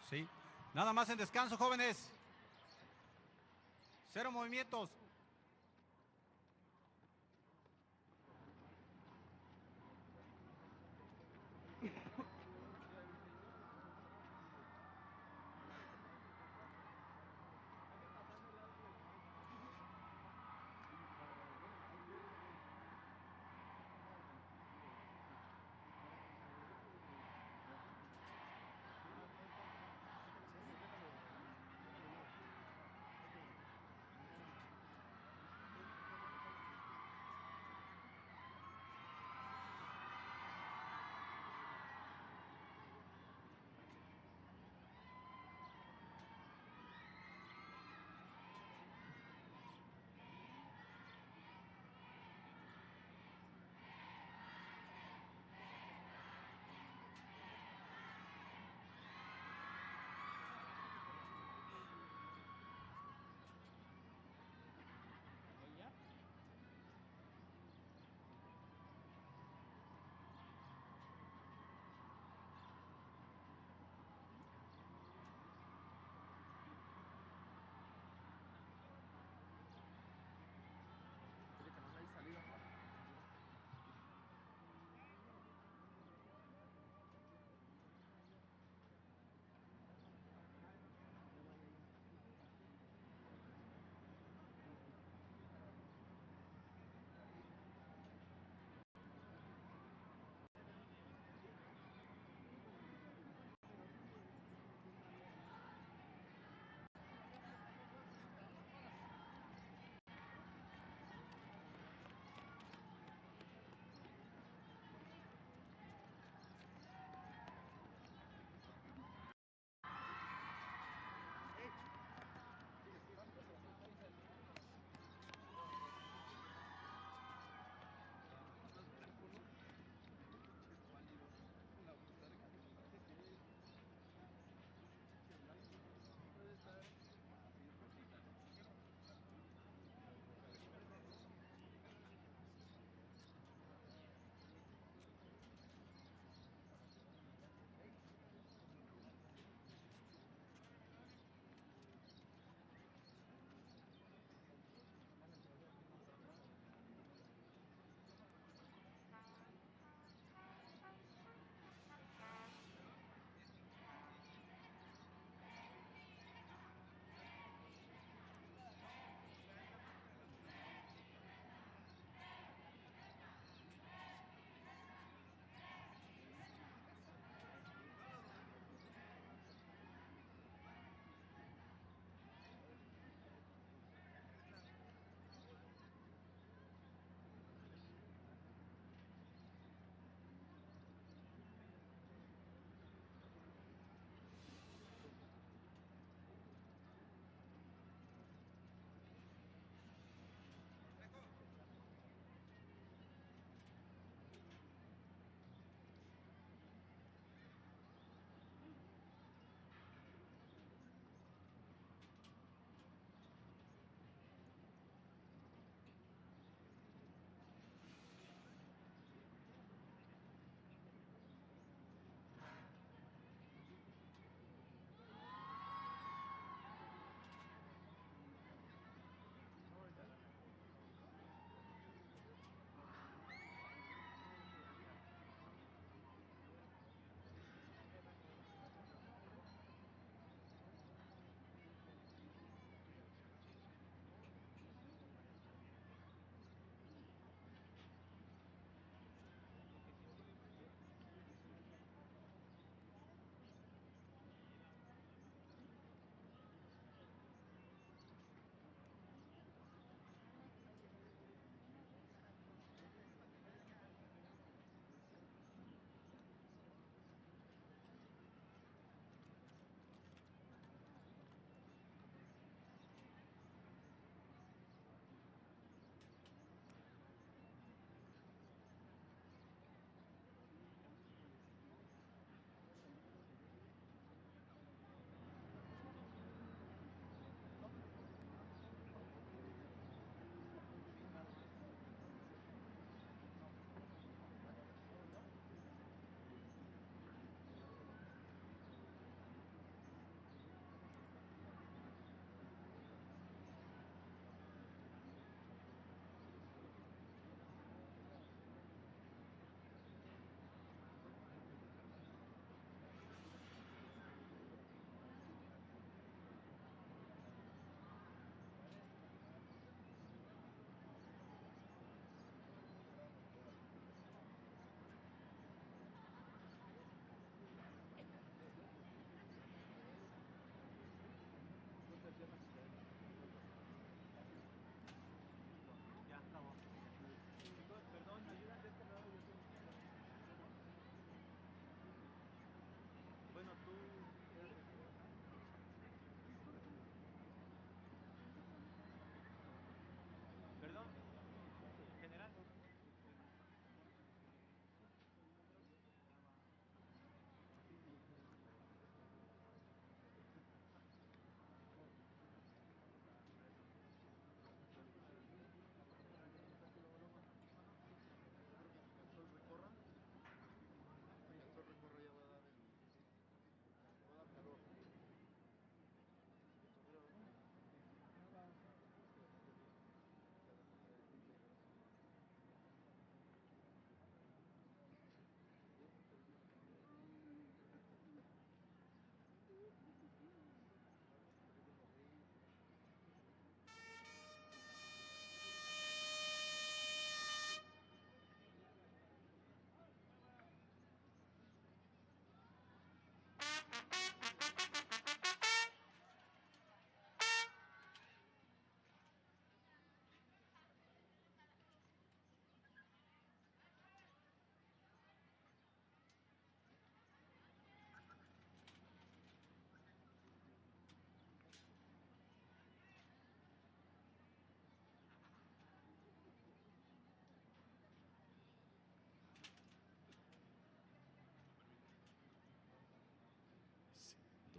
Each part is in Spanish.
Sí. Nada más en descanso, jóvenes. Cero movimientos.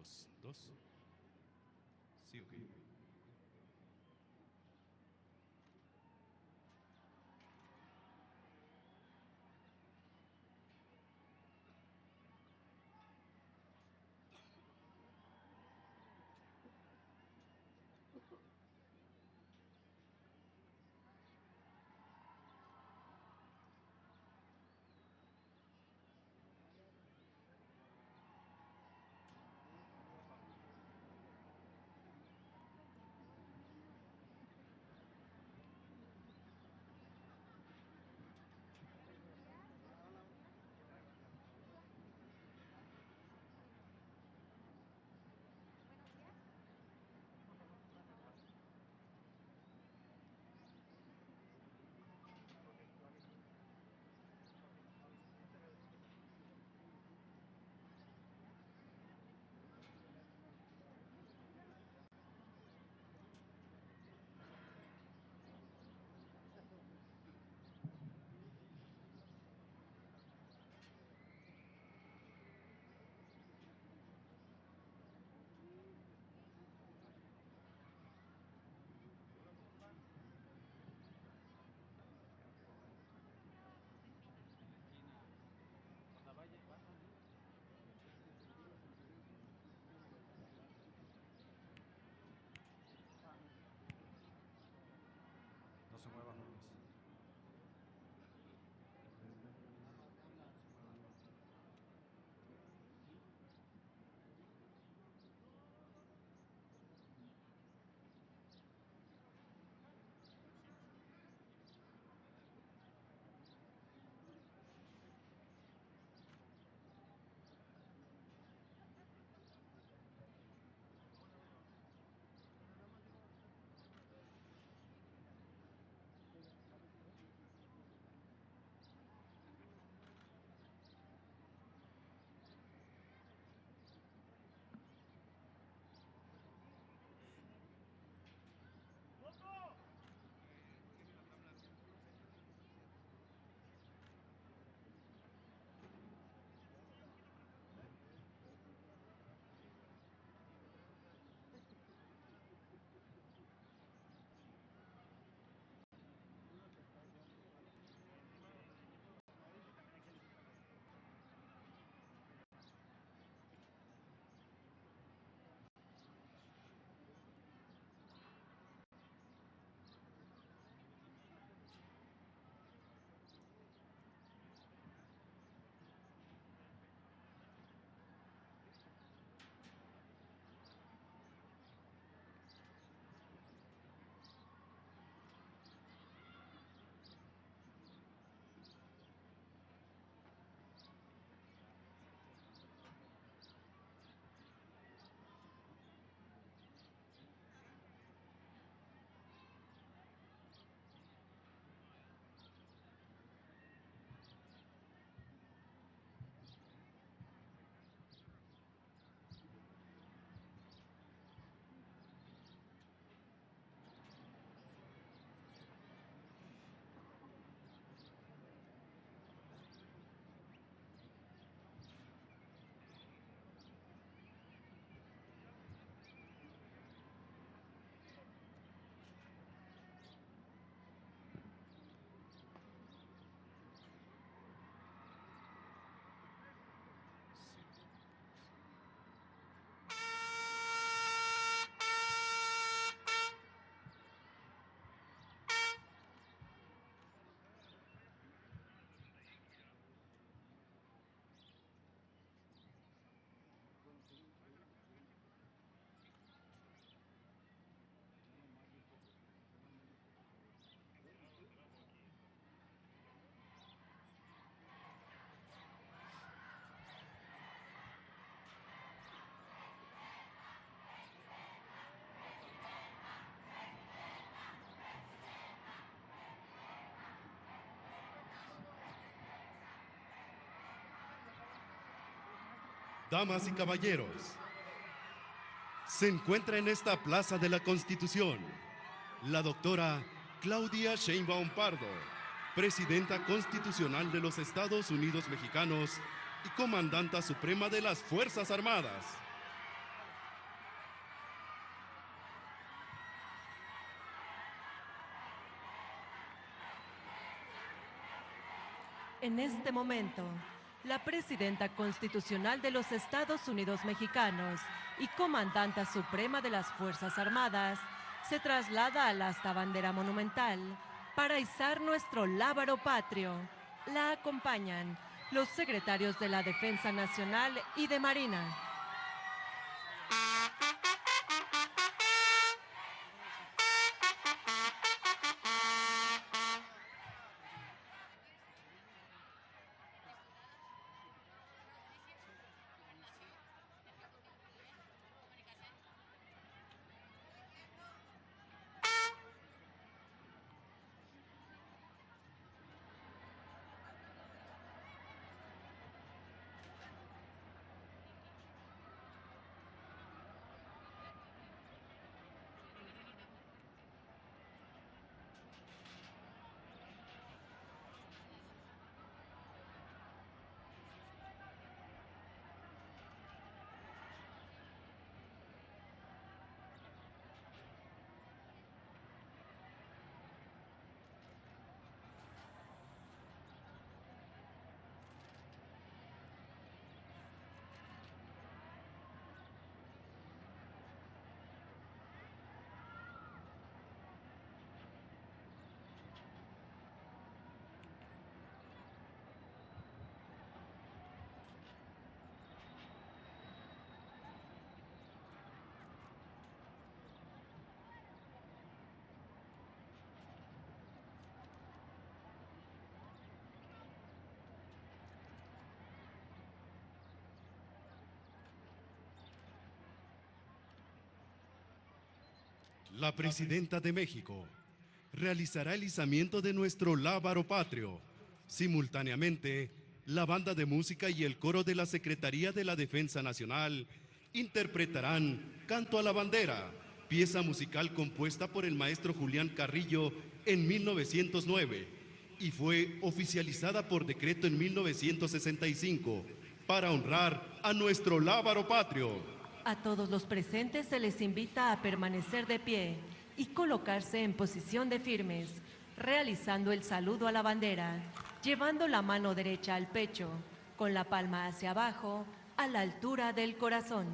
2, 2. Sí, ok. No se mueva, jóvenes. Sí. Damas y caballeros, se encuentra en esta Plaza de la Constitución la doctora Claudia Sheinbaum Pardo, presidenta constitucional de los Estados Unidos Mexicanos y comandanta suprema de las Fuerzas Armadas. En este momento, la presidenta constitucional de los Estados Unidos mexicanos y comandanta suprema de las Fuerzas Armadas se traslada al asta bandera monumental para izar nuestro lábaro patrio. La acompañan los secretarios de la Defensa Nacional y de Marina. La presidenta de México realizará el izamiento de nuestro lábaro patrio. Simultáneamente, la banda de música y el coro de la Secretaría de la Defensa Nacional interpretarán Canto a la Bandera, pieza musical compuesta por el maestro Julián Carrillo en 1909 y fue oficializada por decreto en 1965 para honrar a nuestro lábaro patrio. A todos los presentes se les invita a permanecer de pie y colocarse en posición de firmes, realizando el saludo a la bandera, llevando la mano derecha al pecho, con la palma hacia abajo, a la altura del corazón.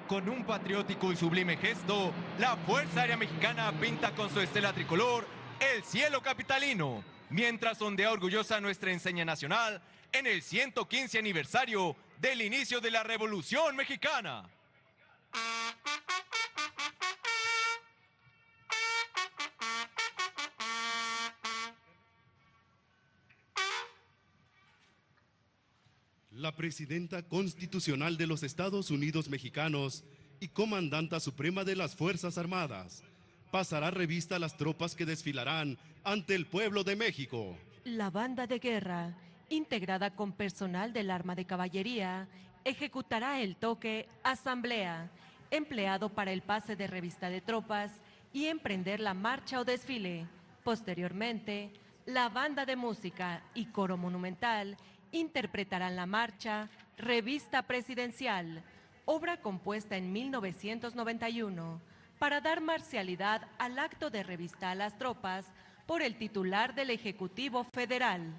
Con un patriótico y sublime gesto, la Fuerza Aérea Mexicana pinta con su estela tricolor el cielo capitalino, mientras ondea orgullosa nuestra enseña nacional en el 115 aniversario del inicio de la Revolución Mexicana. La presidenta constitucional de los Estados Unidos mexicanos y comandanta suprema de las Fuerzas Armadas pasará revista a las tropas que desfilarán ante el pueblo de México. La banda de guerra, integrada con personal del arma de caballería, ejecutará el toque Asamblea, empleado para el pase de revista de tropas y emprender la marcha o desfile. Posteriormente, la banda de música y coro monumental interpretarán la marcha Revista Presidencial, obra compuesta en 1991, para dar marcialidad al acto de revista a las tropas por el titular del Ejecutivo Federal.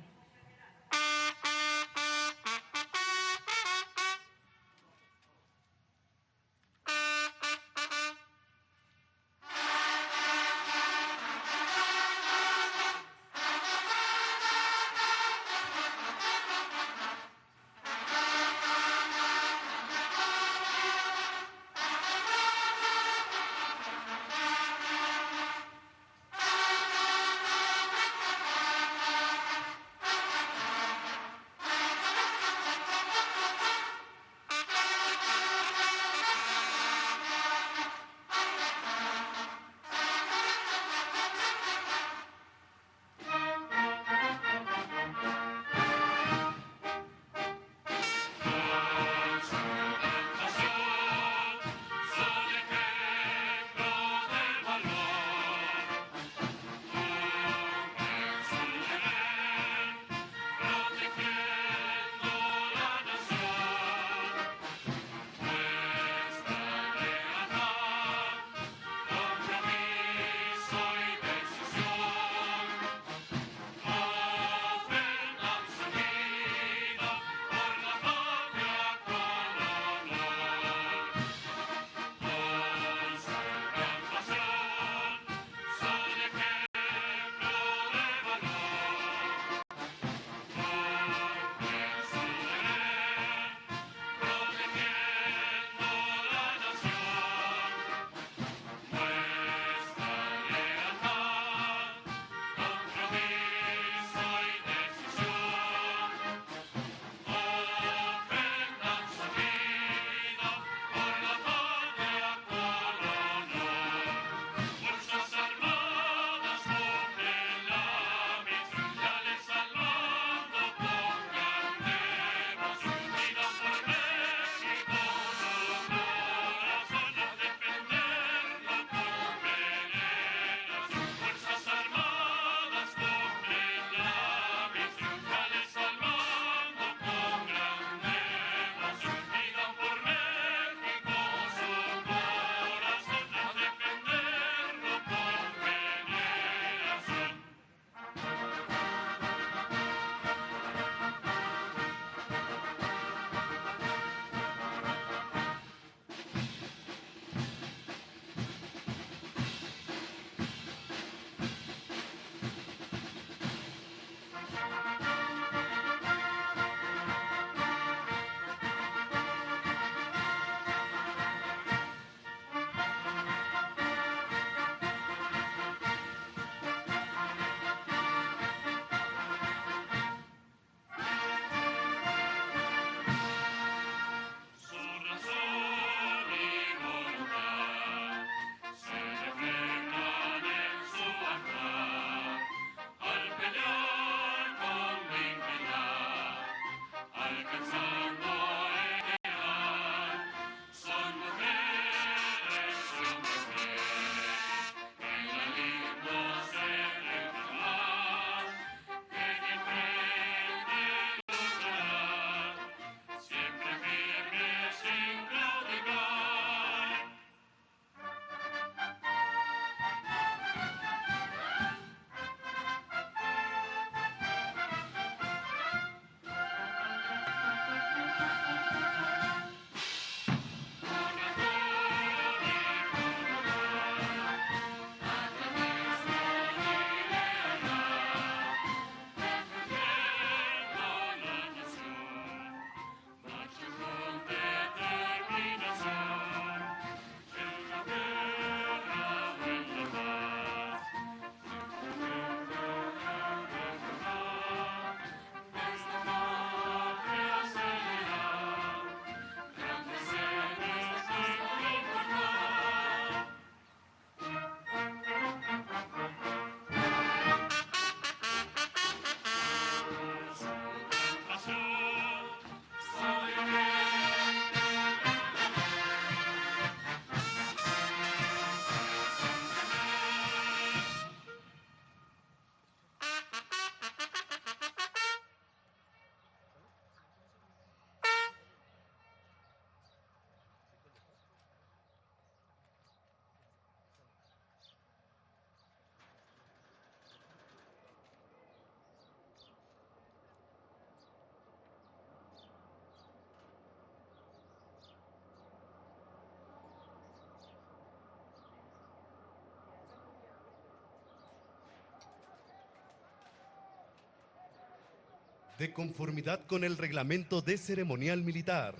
De conformidad con el reglamento de ceremonial militar,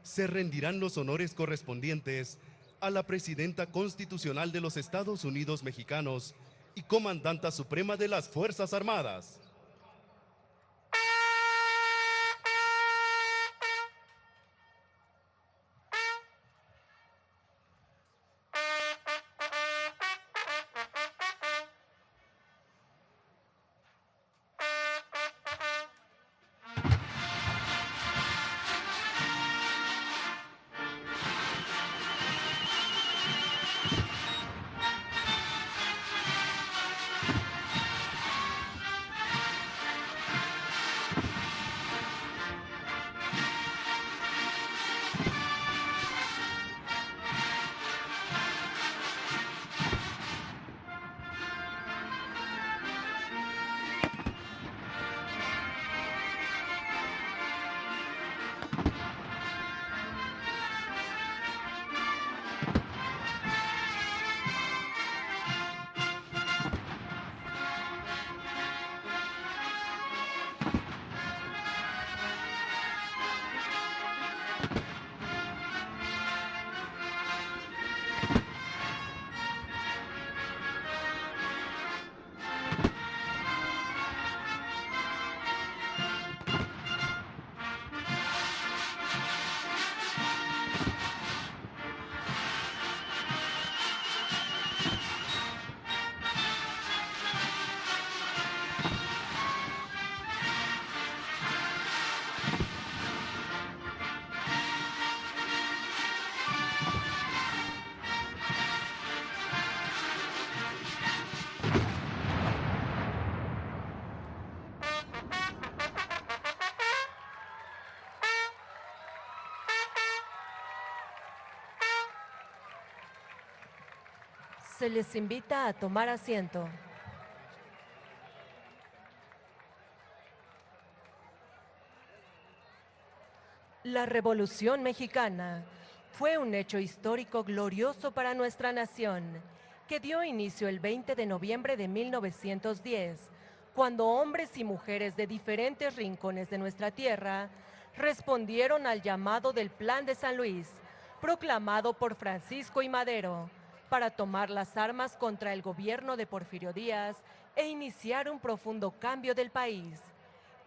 se rendirán los honores correspondientes a la Presidenta Constitucional de los Estados Unidos Mexicanos y Comandanta Suprema de las Fuerzas Armadas. Se les invita a tomar asiento. La Revolución Mexicana fue un hecho histórico glorioso para nuestra nación, que dio inicio el 20 de noviembre de 1910, cuando hombres y mujeres de diferentes rincones de nuestra tierra respondieron al llamado del Plan de San Luis, proclamado por Francisco I. Madero, para tomar las armas contra el gobierno de Porfirio Díaz e iniciar un profundo cambio del país.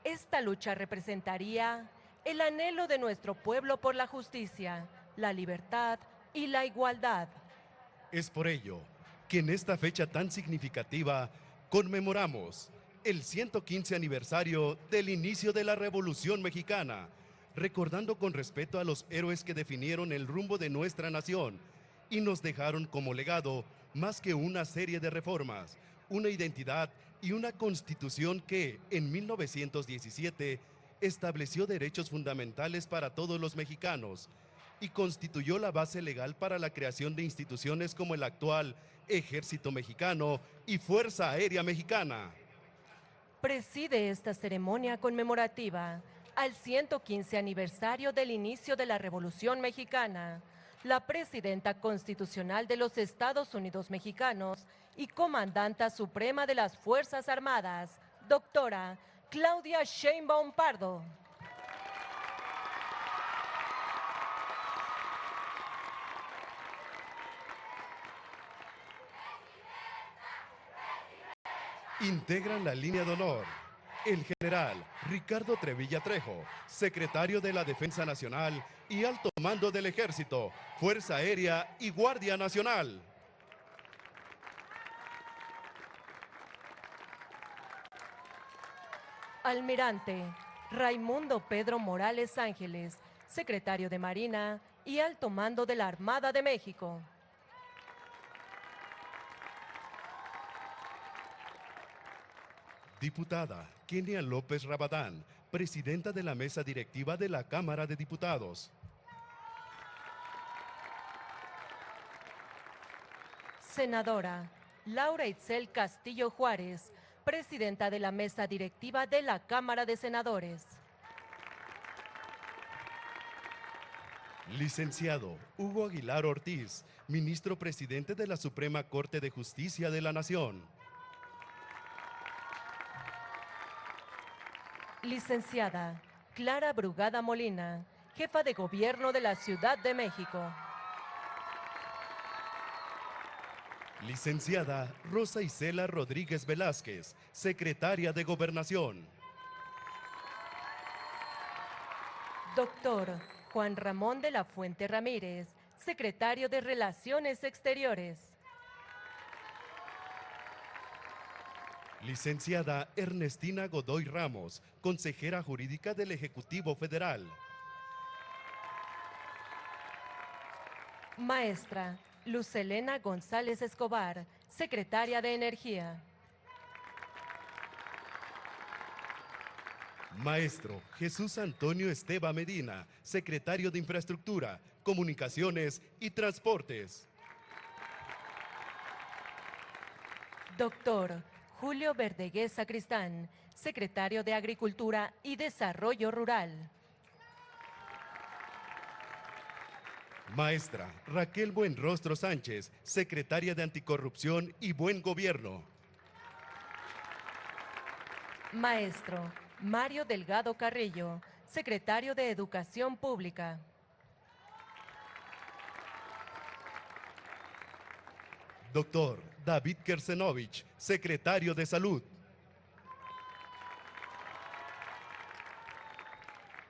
Esta lucha representaría el anhelo de nuestro pueblo por la justicia, la libertad y la igualdad. Es por ello que en esta fecha tan significativa conmemoramos el 115 aniversario del inicio de la Revolución Mexicana, recordando con respeto a los héroes que definieron el rumbo de nuestra nación y nos dejaron como legado más que una serie de reformas, una identidad y una constitución que, en 1917, estableció derechos fundamentales para todos los mexicanos y constituyó la base legal para la creación de instituciones como el actual Ejército Mexicano y Fuerza Aérea Mexicana. Preside esta ceremonia conmemorativa al 115 aniversario del inicio de la Revolución Mexicana, la Presidenta Constitucional de los Estados Unidos Mexicanos y Comandanta Suprema de las Fuerzas Armadas, doctora Claudia Sheinbaum Pardo. Integran la línea de honor el general Ricardo Trevilla Trejo, secretario de la Defensa Nacional y Alto Mando del Ejército, Fuerza Aérea y Guardia Nacional. Almirante Raimundo Pedro Morales Ángeles, secretario de Marina y Alto Mando de la Armada de México. Diputada Kenia López Rabadán, presidenta de la mesa directiva de la Cámara de Diputados. Senadora Laura Itzel Castillo Juárez, presidenta de la mesa directiva de la Cámara de Senadores. Licenciado Hugo Aguilar Ortiz, ministro presidente de la Suprema Corte de Justicia de la Nación. Licenciada Clara Brugada Molina, jefa de Gobierno de la Ciudad de México. Licenciada Rosa Isela Rodríguez Velázquez, secretaria de Gobernación. Doctor Juan Ramón de la Fuente Ramírez, secretario de Relaciones Exteriores. Licenciada Ernestina Godoy Ramos, consejera jurídica del Ejecutivo Federal. Maestra Lucelena González Escobar, secretaria de Energía. Maestro Jesús Antonio Esteva Medina, secretario de Infraestructura, Comunicaciones y Transportes. Doctor Julio Verdegués Sacristán, secretario de Agricultura y Desarrollo Rural. Maestra Raquel Buenrostro Sánchez, secretaria de Anticorrupción y Buen Gobierno. Maestro Mario Delgado Carrillo, secretario de Educación Pública. Doctor David Kersenovich, secretario de Salud.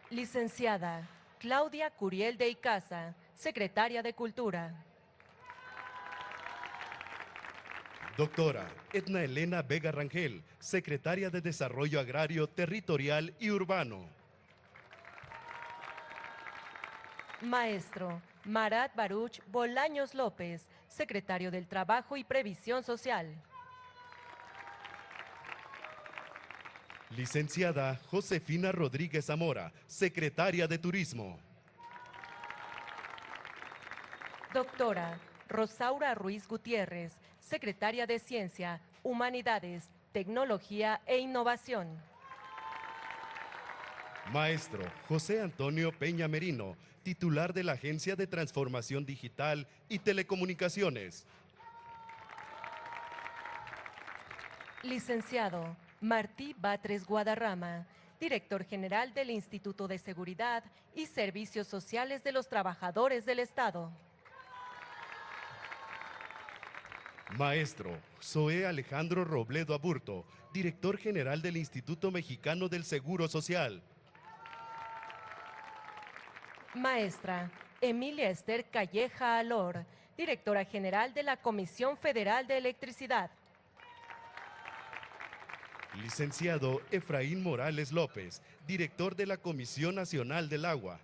Licenciada Claudia Curiel de Icaza, secretaria de Cultura. Doctora Edna Elena Vega Rangel, secretaria de Desarrollo Agrario, Territorial y Urbano. Maestro Marat Baruch Bolaños López, secretario del Trabajo y Previsión Social. Licenciada Josefina Rodríguez Zamora, secretaria de Turismo. Doctora Rosaura Ruiz Gutiérrez, secretaria de Ciencia, Humanidades, Tecnología e Innovación. Maestro José Antonio Peña Merino, titular de la Agencia de Transformación Digital y Telecomunicaciones. Licenciado Martí Batres Guadarrama, director general del Instituto de Seguridad y Servicios Sociales de los Trabajadores del Estado. Maestro Zoé Alejandro Robledo Aburto, director general del Instituto Mexicano del Seguro Social. Maestra Emilia Esther Calleja Alor, directora general de la Comisión Federal de Electricidad. Licenciado Efraín Morales López, director de la Comisión Nacional del Agua.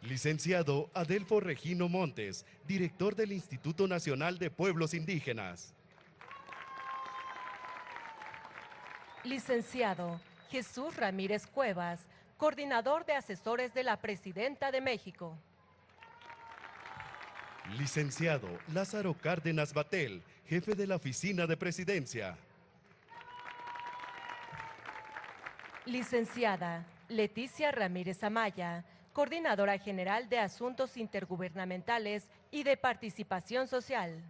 Licenciado Adelfo Regino Montes, director del Instituto Nacional de Pueblos Indígenas. Licenciado Jesús Ramírez Cuevas, coordinador de asesores de la Presidenta de México. Licenciado Lázaro Cárdenas Batel, jefe de la Oficina de Presidencia. Licenciada Leticia Ramírez Amaya, coordinadora general de Asuntos Intergubernamentales y de Participación Social.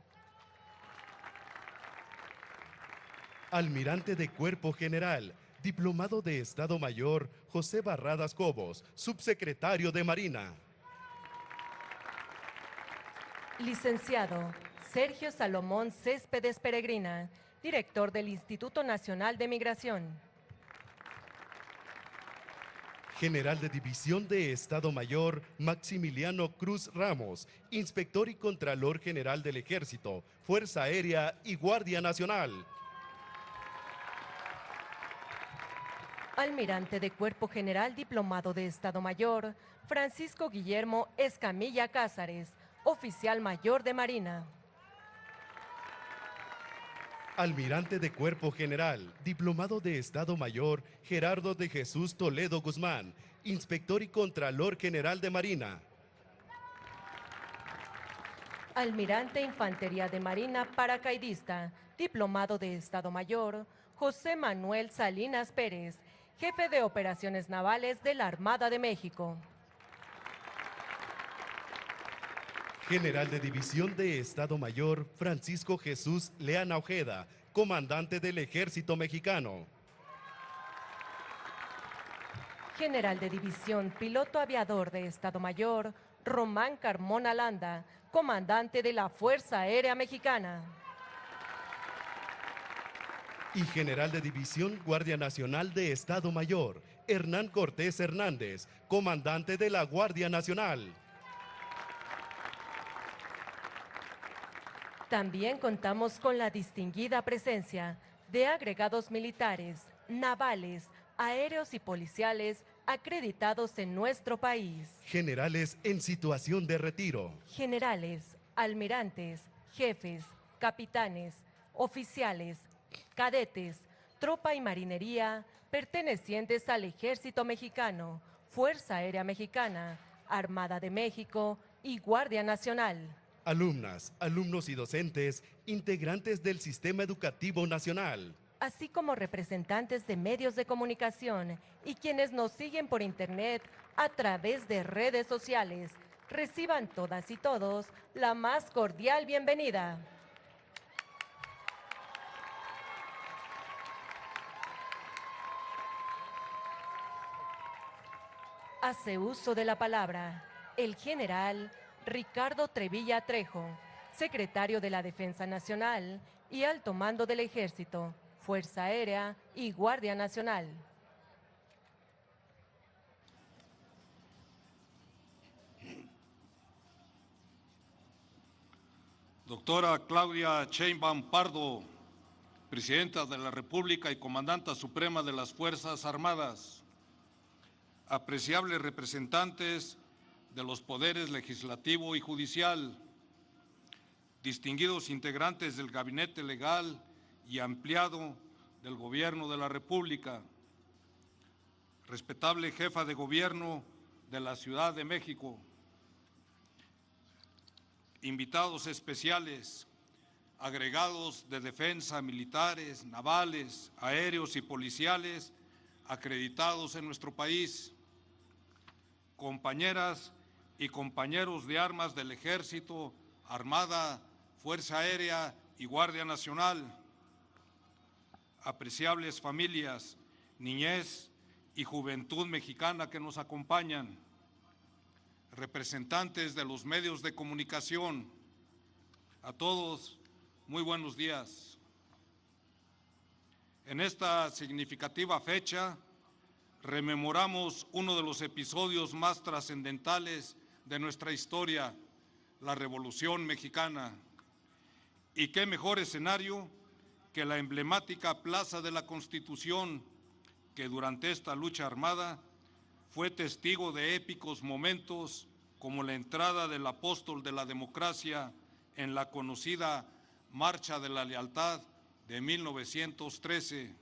Almirante de Cuerpo General, diplomado de Estado Mayor, José Barradas Cobos, subsecretario de Marina. Licenciado Sergio Salomón Céspedes Peregrina, director del Instituto Nacional de Migración. General de División de Estado Mayor, Maximiliano Cruz Ramos, Inspector y Contralor General del Ejército, Fuerza Aérea y Guardia Nacional. Almirante de Cuerpo General Diplomado de Estado Mayor, Francisco Guillermo Escamilla Cázares, Oficial Mayor de Marina. Almirante de Cuerpo General, Diplomado de Estado Mayor, Gerardo de Jesús Toledo Guzmán, Inspector y Contralor General de Marina. Almirante Infantería de Marina Paracaidista, Diplomado de Estado Mayor, José Manuel Salinas Pérez, Jefe de Operaciones Navales de la Armada de México. General de División de Estado Mayor Francisco Jesús Leana Ojeda, comandante del Ejército Mexicano. General de División Piloto Aviador de Estado Mayor Román Carmona Landa, comandante de la Fuerza Aérea Mexicana. Y General de División Guardia Nacional de Estado Mayor Hernán Cortés Hernández, comandante de la Guardia Nacional. También contamos con la distinguida presencia de agregados militares, navales, aéreos y policiales acreditados en nuestro país. Generales en situación de retiro. Generales, almirantes, jefes, capitanes, oficiales, cadetes, tropa y marinería pertenecientes al Ejército Mexicano, Fuerza Aérea Mexicana, Armada de México y Guardia Nacional. Alumnas, alumnos y docentes, integrantes del Sistema Educativo Nacional. Así como representantes de medios de comunicación y quienes nos siguen por internet a través de redes sociales, reciban todas y todos la más cordial bienvenida. Hace uso de la palabra el general Ricardo Trevilla Trejo, secretario de la Defensa Nacional y alto mando del Ejército, Fuerza Aérea y Guardia Nacional. Doctora Claudia Sheinbaum Pardo, Presidenta de la República y Comandanta Suprema de las Fuerzas Armadas, apreciables representantes de los poderes legislativo y judicial, distinguidos integrantes del Gabinete Legal y ampliado del Gobierno de la República, respetable jefa de Gobierno de la Ciudad de México, invitados especiales, agregados de defensa, militares, navales, aéreos y policiales acreditados en nuestro país, compañeras y compañeros de armas del Ejército, Armada, Fuerza Aérea y Guardia Nacional, apreciables familias, niñez y juventud mexicana que nos acompañan, representantes de los medios de comunicación, a todos, muy buenos días. En esta significativa fecha, rememoramos uno de los episodios más trascendentales de nuestra historia, la Revolución Mexicana. Y qué mejor escenario que la emblemática Plaza de la Constitución, que durante esta lucha armada fue testigo de épicos momentos como la entrada del apóstol de la democracia en la conocida Marcha de la Lealtad de 1913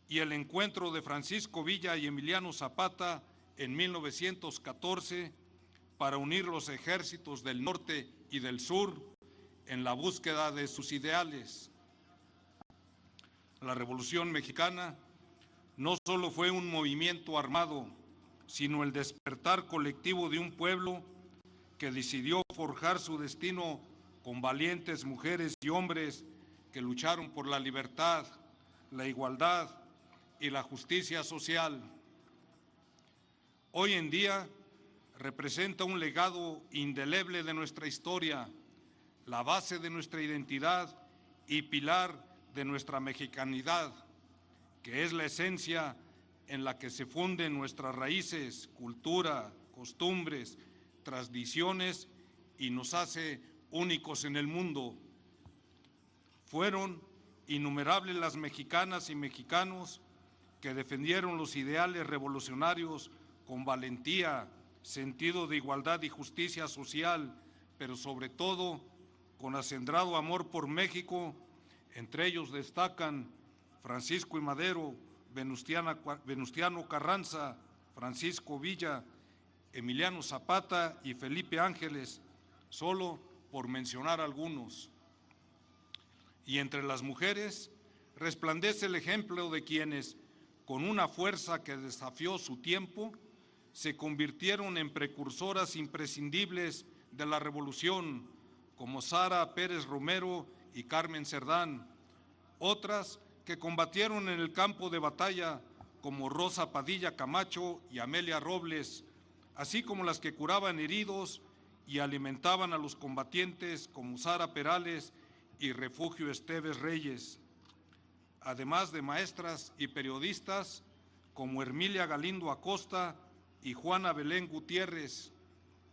y el encuentro de Francisco Villa y Emiliano Zapata en 1914 para unir los ejércitos del norte y del sur en la búsqueda de sus ideales. La Revolución Mexicana no solo fue un movimiento armado, sino el despertar colectivo de un pueblo que decidió forjar su destino con valientes mujeres y hombres que lucharon por la libertad, la igualdad y la justicia social. Hoy en día representa un legado indeleble de nuestra historia, la base de nuestra identidad y pilar de nuestra mexicanidad, que es la esencia en la que se funden nuestras raíces, cultura, costumbres, tradiciones y nos hace únicos en el mundo. Fueron innumerables las mexicanas y mexicanos que defendieron los ideales revolucionarios con valentía, sentido de igualdad y justicia social, pero sobre todo con acendrado amor por México. Entre ellos destacan Francisco I. Madero, Venustiano Carranza, Francisco Villa, Emiliano Zapata y Felipe Ángeles, solo por mencionar algunos. Y entre las mujeres resplandece el ejemplo de quienes, con una fuerza que desafió su tiempo, se convirtieron en precursoras imprescindibles de la revolución, como Sara Pérez Romero y Carmen Cerdán. Otras que combatieron en el campo de batalla, como Rosa Padilla Camacho y Amelia Robles, así como las que curaban heridos y alimentaban a los combatientes, como Sara Perales y Refugio Esteves Reyes, además de maestras y periodistas como Hermilia Galindo Acosta y Juana Belén Gutiérrez,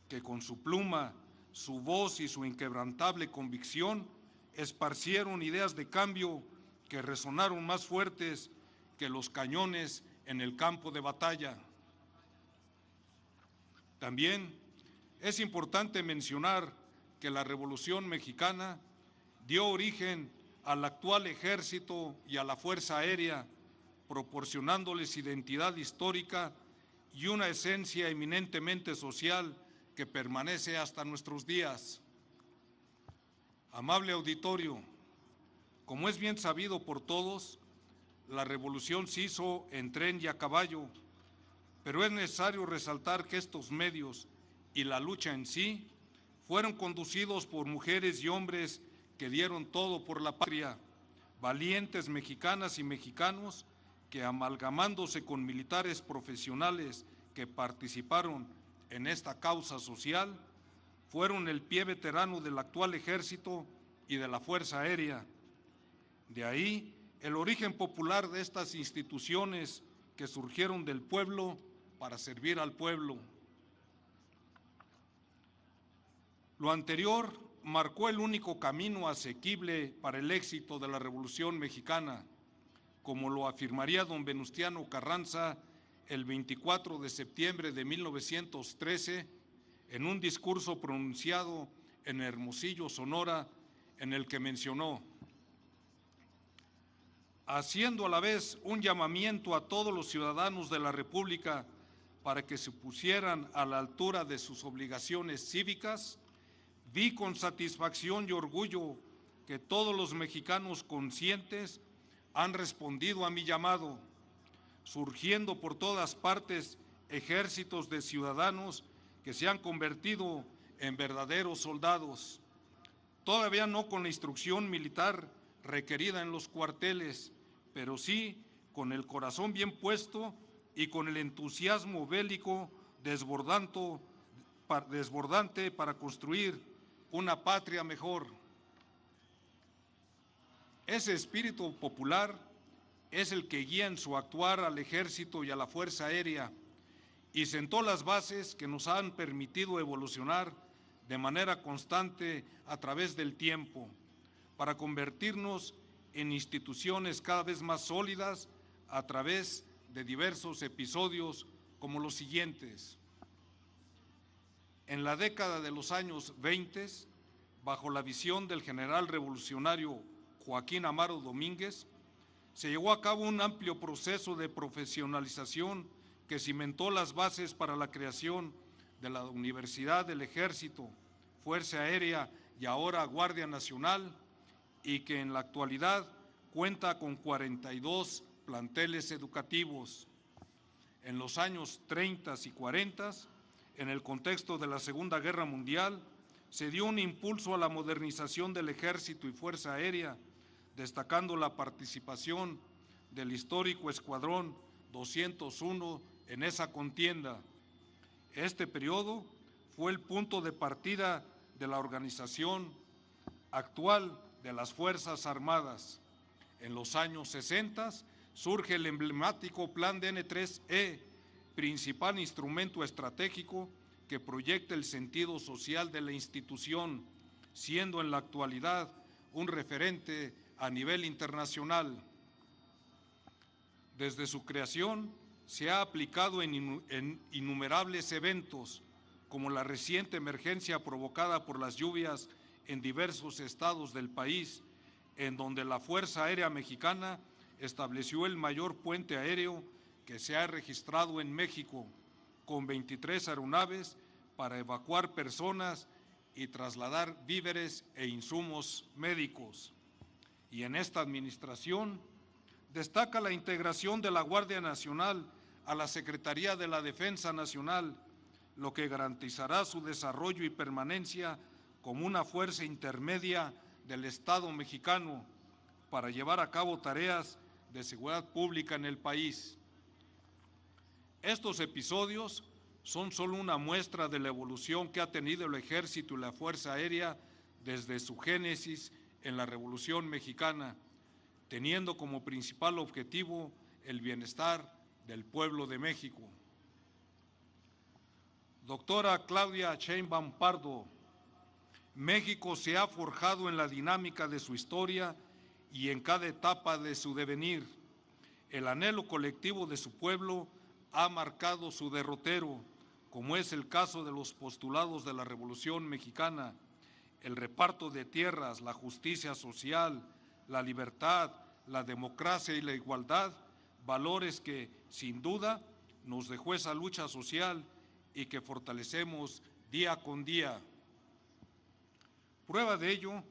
que con su pluma, su voz y su inquebrantable convicción esparcieron ideas de cambio que resonaron más fuertes que los cañones en el campo de batalla. También es importante mencionar que la Revolución Mexicana dio origen al actual Ejército y a la Fuerza Aérea, proporcionándoles identidad histórica y una esencia eminentemente social que permanece hasta nuestros días. Amable auditorio, como es bien sabido por todos, la revolución se hizo en tren y a caballo, pero es necesario resaltar que estos medios y la lucha en sí fueron conducidos por mujeres y hombres que dieron todo por la patria, valientes mexicanas y mexicanos que, amalgamándose con militares profesionales que participaron en esta causa social, fueron el pie veterano del actual Ejército y de la Fuerza Aérea. De ahí el origen popular de estas instituciones que surgieron del pueblo para servir al pueblo. Lo anterior marcó el único camino asequible para el éxito de la Revolución Mexicana, como lo afirmaría don Venustiano Carranza el 24 de septiembre de 1913 en un discurso pronunciado en Hermosillo, Sonora, en el que mencionó: haciendo a la vez un llamamiento a todos los ciudadanos de la República para que se pusieran a la altura de sus obligaciones cívicas, vi con satisfacción y orgullo que todos los mexicanos conscientes han respondido a mi llamado, surgiendo por todas partes ejércitos de ciudadanos que se han convertido en verdaderos soldados, todavía no con la instrucción militar requerida en los cuarteles, pero sí con el corazón bien puesto y con el entusiasmo bélico desbordante para construir una patria mejor. Ese espíritu popular es el que guía en su actuar al Ejército y a la Fuerza Aérea y sentó las bases que nos han permitido evolucionar de manera constante a través del tiempo, para convertirnos en instituciones cada vez más sólidas a través de diversos episodios como los siguientes. En la década de los años 20, bajo la visión del general revolucionario Joaquín Amaro Domínguez, se llevó a cabo un amplio proceso de profesionalización que cimentó las bases para la creación de la Universidad del Ejército, Fuerza Aérea y ahora Guardia Nacional, y que en la actualidad cuenta con 42 planteles educativos. En los años 30 y 40, en el contexto de la Segunda Guerra Mundial, se dio un impulso a la modernización del Ejército y Fuerza Aérea, destacando la participación del histórico Escuadrón 201 en esa contienda. Este periodo fue el punto de partida de la organización actual de las Fuerzas Armadas. En los años 60 surge el emblemático Plan DN3E, principal instrumento estratégico que proyecta el sentido social de la institución, siendo en la actualidad un referente a nivel internacional. Desde su creación se ha aplicado en innumerables eventos, como la reciente emergencia provocada por las lluvias en diversos estados del país, en donde la Fuerza Aérea Mexicana estableció el mayor puente aéreo que se ha registrado en México, con 23 aeronaves para evacuar personas y trasladar víveres e insumos médicos. Y en esta administración destaca la integración de la Guardia Nacional a la Secretaría de la Defensa Nacional, lo que garantizará su desarrollo y permanencia como una fuerza intermedia del Estado mexicano para llevar a cabo tareas de seguridad pública en el país. Estos episodios son solo una muestra de la evolución que ha tenido el Ejército y la Fuerza Aérea desde su génesis en la Revolución Mexicana, teniendo como principal objetivo el bienestar del pueblo de México. Doctora Claudia Sheinbaum Pardo, México se ha forjado en la dinámica de su historia y en cada etapa de su devenir. El anhelo colectivo de su pueblo ha marcado su derrotero, como es el caso de los postulados de la Revolución Mexicana, el reparto de tierras, la justicia social, la libertad, la democracia y la igualdad, valores que, sin duda, nos dejó esa lucha social y que fortalecemos día con día. Prueba de ello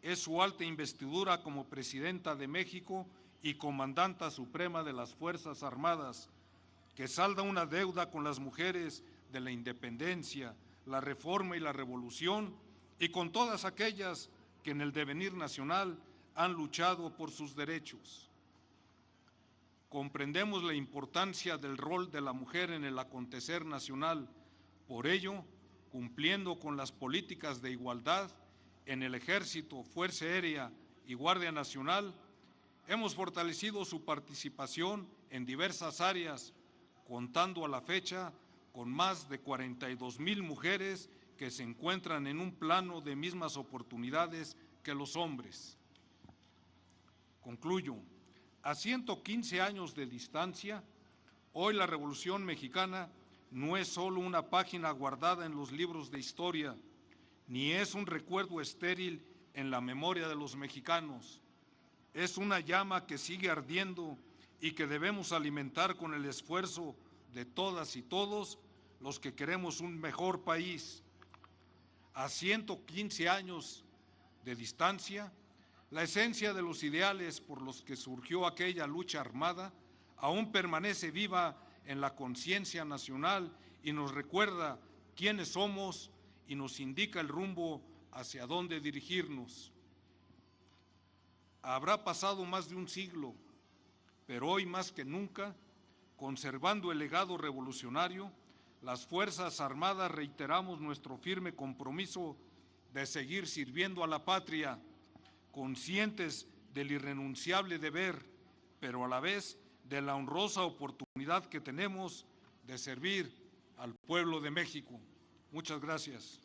es su alta investidura como presidenta de México y comandanta suprema de las Fuerzas Armadas, que salda una deuda con las mujeres de la independencia, la reforma y la revolución, y con todas aquellas que en el devenir nacional han luchado por sus derechos. Comprendemos la importancia del rol de la mujer en el acontecer nacional. Por ello, cumpliendo con las políticas de igualdad en el Ejército, Fuerza Aérea y Guardia Nacional, hemos fortalecido su participación en diversas áreas, contando a la fecha con más de 42,000 mujeres que se encuentran en un plano de mismas oportunidades que los hombres. Concluyo. A 115 años de distancia, hoy la Revolución Mexicana no es solo una página guardada en los libros de historia, ni es un recuerdo estéril en la memoria de los mexicanos. Es una llama que sigue ardiendo y que debemos alimentar con el esfuerzo de todas y todos los que queremos un mejor país. A 115 años de distancia, la esencia de los ideales por los que surgió aquella lucha armada aún permanece viva en la conciencia nacional y nos recuerda quiénes somos y nos indica el rumbo hacia dónde dirigirnos. Habrá pasado más de un siglo, pero hoy más que nunca, conservando el legado revolucionario, las Fuerzas Armadas reiteramos nuestro firme compromiso de seguir sirviendo a la patria, conscientes del irrenunciable deber, pero a la vez de la honrosa oportunidad que tenemos de servir al pueblo de México. Muchas gracias.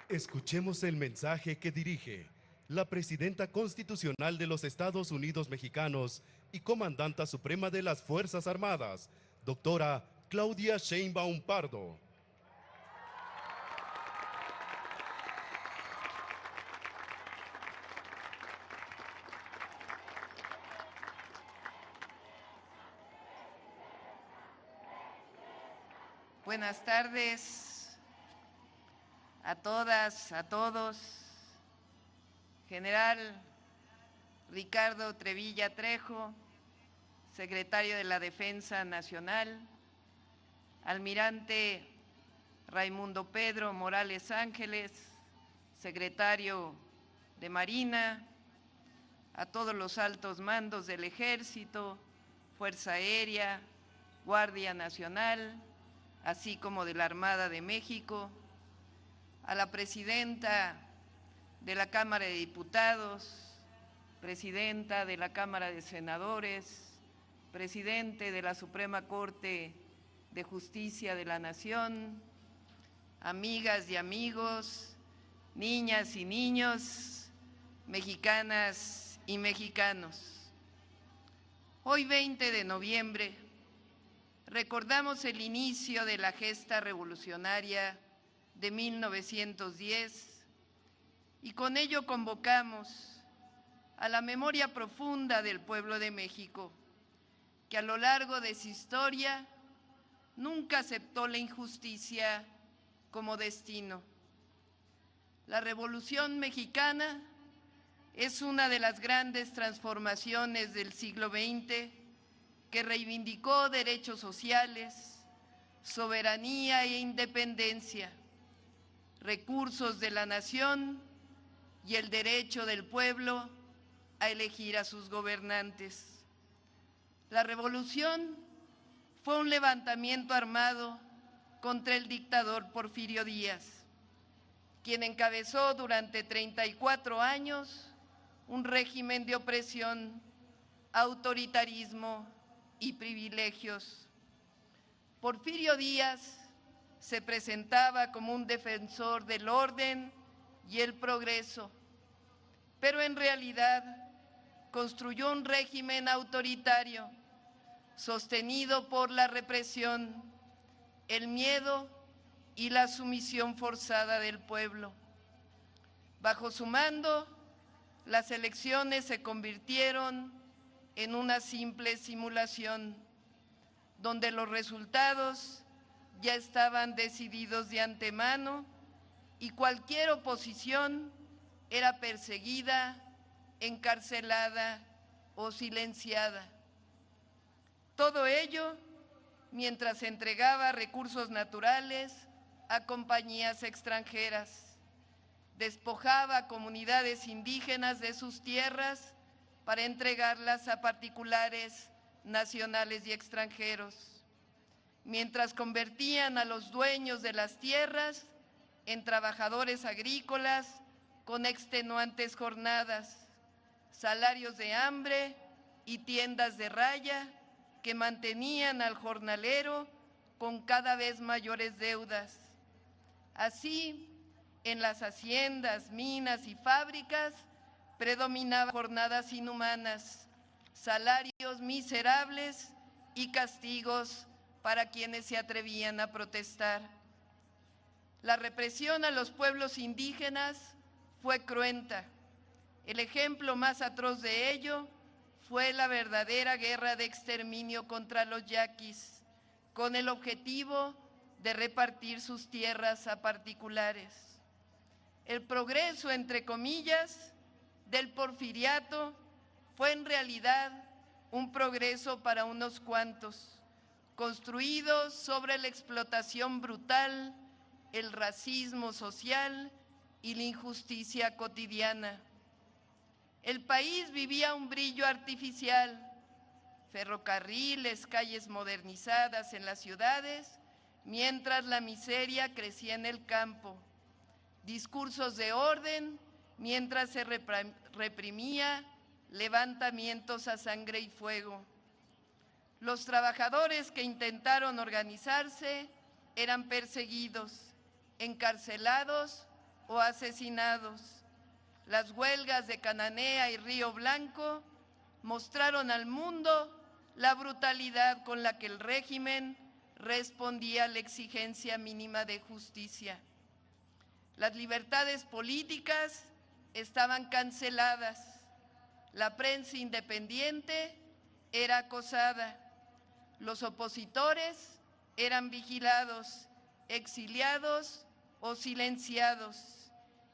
Escuchemos el mensaje que dirige la Presidenta Constitucional de los Estados Unidos Mexicanos y Comandanta Suprema de las Fuerzas Armadas, doctora Claudia Sheinbaum Pardo. Buenas tardes a todas, a todos. General Ricardo Trevilla Trejo, secretario de la Defensa Nacional, Almirante Raimundo Pedro Morales Ángeles, secretario de Marina, a todos los altos mandos del Ejército, Fuerza Aérea, Guardia Nacional, así como de la Armada de México, a la presidenta de la Cámara de Diputados, presidenta de la Cámara de Senadores, presidente de la Suprema Corte de Justicia de la Nación, amigas y amigos, niñas y niños, mexicanas y mexicanos. Hoy, 20 de noviembre, recordamos el inicio de la gesta revolucionaria de 1910 y con ello convocamos a la memoria profunda del pueblo de México, que a lo largo de su historia nunca aceptó la injusticia como destino. La Revolución Mexicana es una de las grandes transformaciones del siglo XX que reivindicó derechos sociales, soberanía e independencia, recursos de la nación y el derecho del pueblo a elegir a sus gobernantes. La revolución fue un levantamiento armado contra el dictador Porfirio Díaz, quien encabezó durante 34 años un régimen de opresión, autoritarismo y privilegios. Porfirio Díaz se presentaba como un defensor del orden y el progreso, pero en realidad construyó un régimen autoritario sostenido por la represión, el miedo y la sumisión forzada del pueblo. Bajo su mando, las elecciones se convirtieron en una simple simulación, donde los resultados ya estaban decididos de antemano y cualquier oposición era perseguida, encarcelada o silenciada. Todo ello mientras entregaba recursos naturales a compañías extranjeras, despojaba a comunidades indígenas de sus tierras para entregarlas a particulares nacionales y extranjeros, mientras convertían a los dueños de las tierras en trabajadores agrícolas con extenuantes jornadas, salarios de hambre y tiendas de raya que mantenían al jornalero con cada vez mayores deudas. Así, en las haciendas, minas y fábricas predominaban jornadas inhumanas, salarios miserables y castigos para quienes se atrevían a protestar. La represión a los pueblos indígenas fue cruenta. El ejemplo más atroz de ello fue la verdadera guerra de exterminio contra los yaquis, con el objetivo de repartir sus tierras a particulares. El progreso, entre comillas, del porfiriato fue en realidad un progreso para unos cuantos, construido sobre la explotación brutal, el racismo social y la injusticia cotidiana. El país vivía un brillo artificial, ferrocarriles, calles modernizadas en las ciudades, mientras la miseria crecía en el campo, discursos de orden, mientras se reprimía levantamientos a sangre y fuego. Los trabajadores que intentaron organizarse eran perseguidos, encarcelados o asesinados. Las huelgas de Cananea y Río Blanco mostraron al mundo la brutalidad con la que el régimen respondía a la exigencia mínima de justicia. Las libertades políticas estaban canceladas, la prensa independiente era acosada, los opositores eran vigilados, exiliados o silenciados,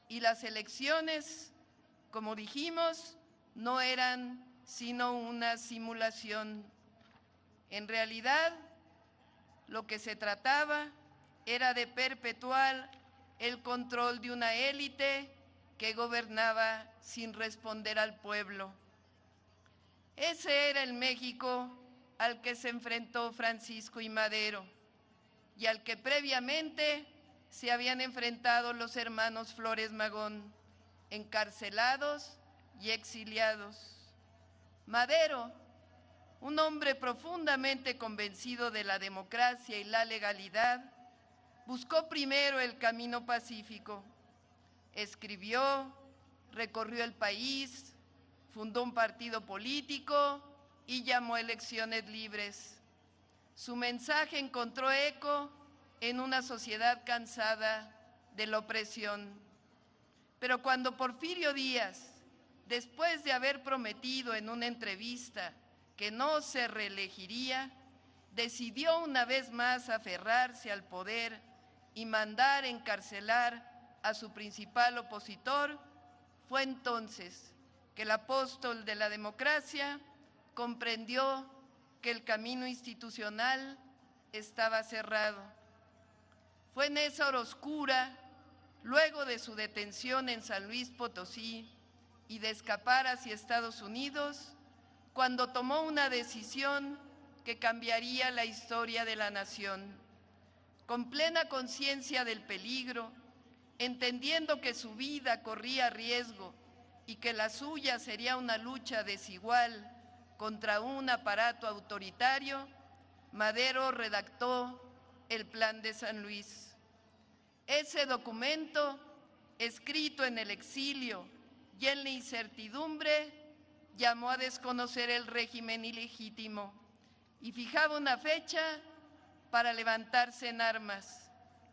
y las elecciones, como dijimos, no eran sino una simulación. En realidad, lo que se trataba era de perpetuar el control de una élite que gobernaba sin responder al pueblo. Ese era el México al que se enfrentó Francisco I. Madero y al que previamente se habían enfrentado los hermanos Flores Magón, encarcelados y exiliados. Madero, un hombre profundamente convencido de la democracia y la legalidad, buscó primero el camino pacífico. Escribió, recorrió el país, fundó un partido político y llamó a elecciones libres. Su mensaje encontró eco en una sociedad cansada de la opresión. Pero cuando Porfirio Díaz, después de haber prometido en una entrevista que no se reelegiría, decidió una vez más aferrarse al poder y mandar encarcelar a su principal opositor, fue entonces que el apóstol de la democracia comprendió que el camino institucional estaba cerrado. Fue en esa hora oscura, luego de su detención en San Luis Potosí y de escapar hacia Estados Unidos, cuando tomó una decisión que cambiaría la historia de la nación. Con plena conciencia del peligro, entendiendo que su vida corría riesgo y que la suya sería una lucha desigual contra un aparato autoritario, Madero redactó el Plan de San Luis. Ese documento, escrito en el exilio y en la incertidumbre, llamó a desconocer el régimen ilegítimo y fijaba una fecha para levantarse en armas,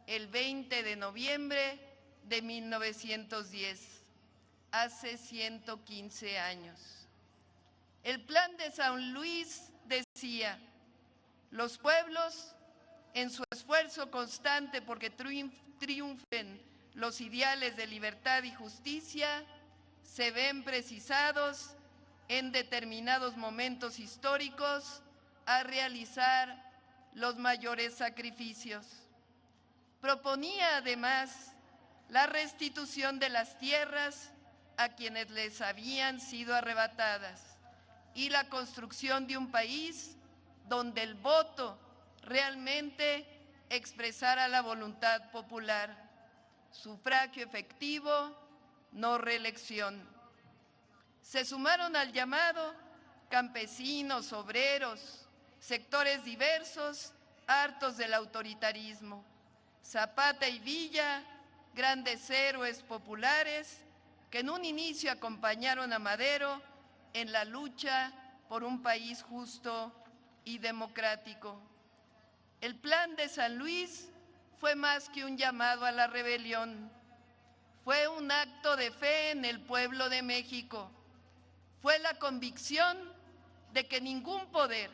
el 20 de noviembre de 1910, hace 115 años. El Plan de San Luis decía: los pueblos, en su esfuerzo constante porque triunfen los ideales de libertad y justicia, se ven precisados en determinados momentos históricos a realizar los mayores sacrificios. Proponía además la restitución de las tierras a quienes les habían sido arrebatadas y la construcción de un país donde el voto realmente expresara la voluntad popular, sufragio efectivo, no reelección. Se sumaron al llamado campesinos, obreros, sectores diversos, hartos del autoritarismo. Zapata y Villa, grandes héroes populares, que en un inicio acompañaron a Madero en la lucha por un país justo y democrático. El Plan de San Luis fue más que un llamado a la rebelión. Fue un acto de fe en el pueblo de México. Fue la convicción de que ningún poder,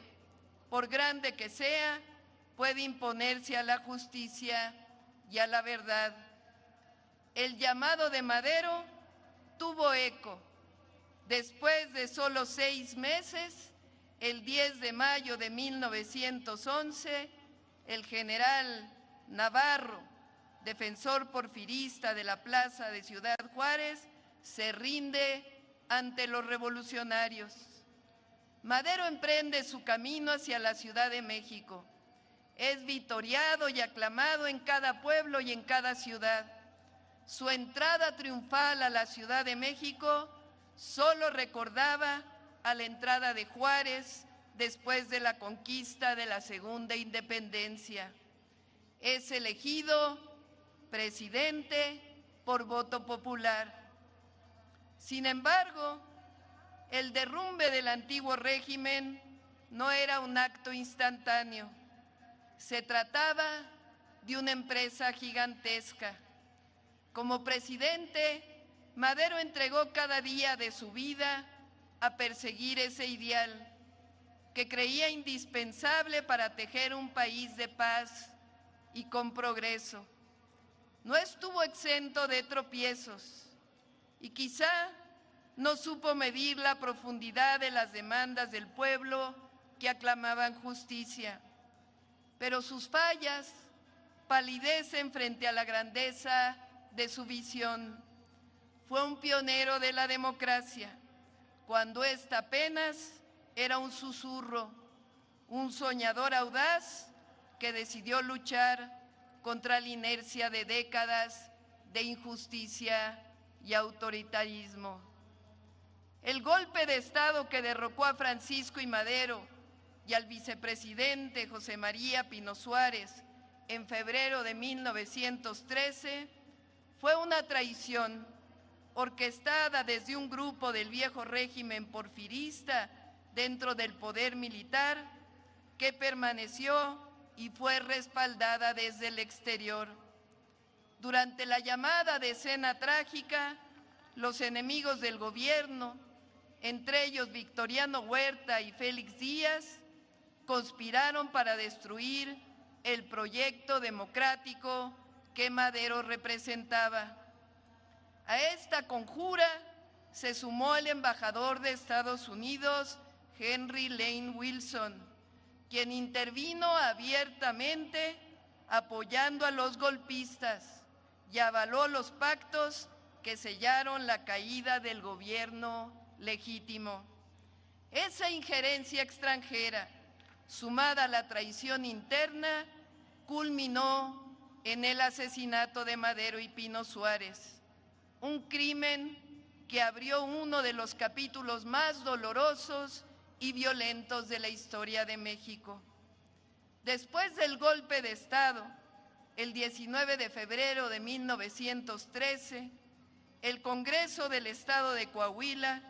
por grande que sea, puede imponerse a la justicia y a la verdad. El llamado de Madero tuvo eco. Después de solo 6 meses, el 10 de mayo de 1911, el general Navarro, defensor porfirista de la plaza de Ciudad Juárez, se rinde ante los revolucionarios. Madero emprende su camino hacia la Ciudad de México. Es vitoreado y aclamado en cada pueblo y en cada ciudad. Su entrada triunfal a la Ciudad de México solo recordaba a la entrada de Juárez después de la conquista de la Segunda Independencia. Es elegido presidente por voto popular. Sin embargo, el derrumbe del antiguo régimen no era un acto instantáneo. Se trataba de una empresa gigantesca. Como presidente, Madero entregó cada día de su vida a perseguir ese ideal que creía indispensable para tejer un país de paz y con progreso. No estuvo exento de tropiezos y quizá no supo medir la profundidad de las demandas del pueblo que aclamaban justicia, pero sus fallas palidecen frente a la grandeza de su visión. Fue un pionero de la democracia, cuando ésta apenas era un susurro, un soñador audaz que decidió luchar contra la inercia de décadas de injusticia y autoritarismo. El golpe de Estado que derrocó a Francisco I. Madero y al vicepresidente José María Pino Suárez en febrero de 1913 fue una traición orquestada desde un grupo del viejo régimen porfirista dentro del poder militar que permaneció y fue respaldada desde el exterior. Durante la llamada Decena Trágica, los enemigos del gobierno, entre ellos Victoriano Huerta y Félix Díaz, conspiraron para destruir el proyecto democrático que Madero representaba. A esta conjura se sumó el embajador de Estados Unidos, Henry Lane Wilson, quien intervino abiertamente apoyando a los golpistas y avaló los pactos que sellaron la caída del gobierno legítimo. Esa injerencia extranjera, sumada a la traición interna, culminó en el asesinato de Madero y Pino Suárez, un crimen que abrió uno de los capítulos más dolorosos y violentos de la historia de México. Después del golpe de Estado, el 19 de febrero de 1913, el Congreso del Estado de Coahuila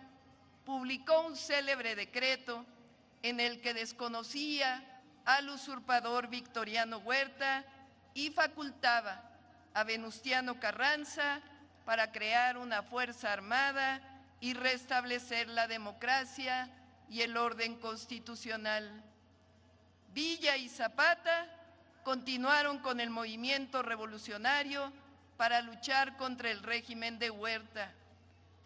publicó un célebre decreto en el que desconocía al usurpador Victoriano Huerta y facultaba a Venustiano Carranza para crear una fuerza armada y restablecer la democracia y el orden constitucional. Villa y Zapata continuaron con el movimiento revolucionario para luchar contra el régimen de Huerta,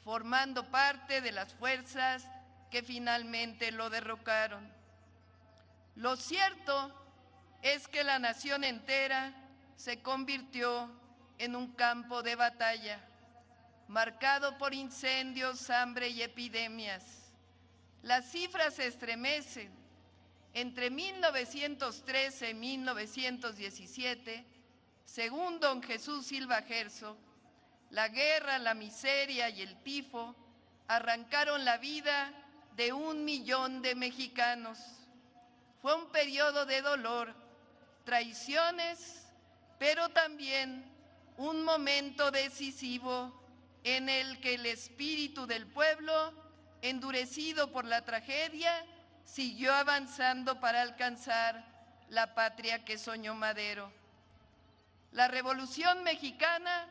formando parte de las fuerzas que finalmente lo derrocaron. Lo cierto es que la nación entera se convirtió en un campo de batalla, marcado por incendios, hambre y epidemias. Las cifras se estremecen. Entre 1913 y 1917, según don Jesús Silva Herzog, la guerra, la miseria y el tifo arrancaron la vida de 1 millón de mexicanos. Fue un periodo de dolor, traiciones, pero también un momento decisivo en el que el espíritu del pueblo, endurecido por la tragedia, siguió avanzando para alcanzar la patria que soñó Madero. La Revolución Mexicana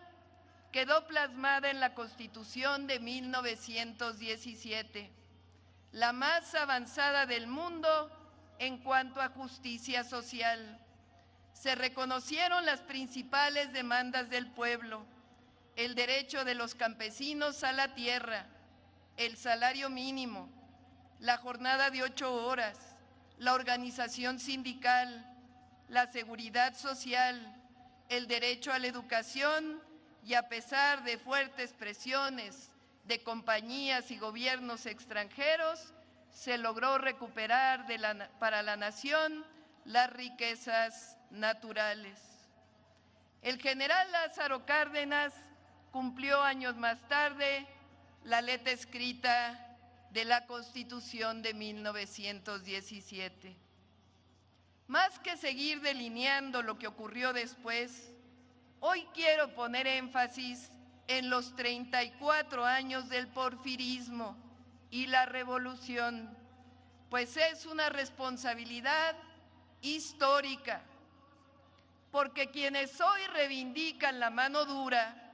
quedó plasmada en la Constitución de 1917, la más avanzada del mundo en cuanto a justicia social. Se reconocieron las principales demandas del pueblo: el derecho de los campesinos a la tierra, el salario mínimo, la jornada de 8 horas, la organización sindical, la seguridad social, el derecho a la educación, y a pesar de fuertes presiones de compañías y gobiernos extranjeros, se logró recuperar para la nación las riquezas naturales. El general Lázaro Cárdenas cumplió años más tarde la letra escrita de la Constitución de 1917. Más que seguir delineando lo que ocurrió después, hoy quiero poner énfasis en los 34 años del porfirismo y la revolución, pues es una responsabilidad histórica, porque quienes hoy reivindican la mano dura,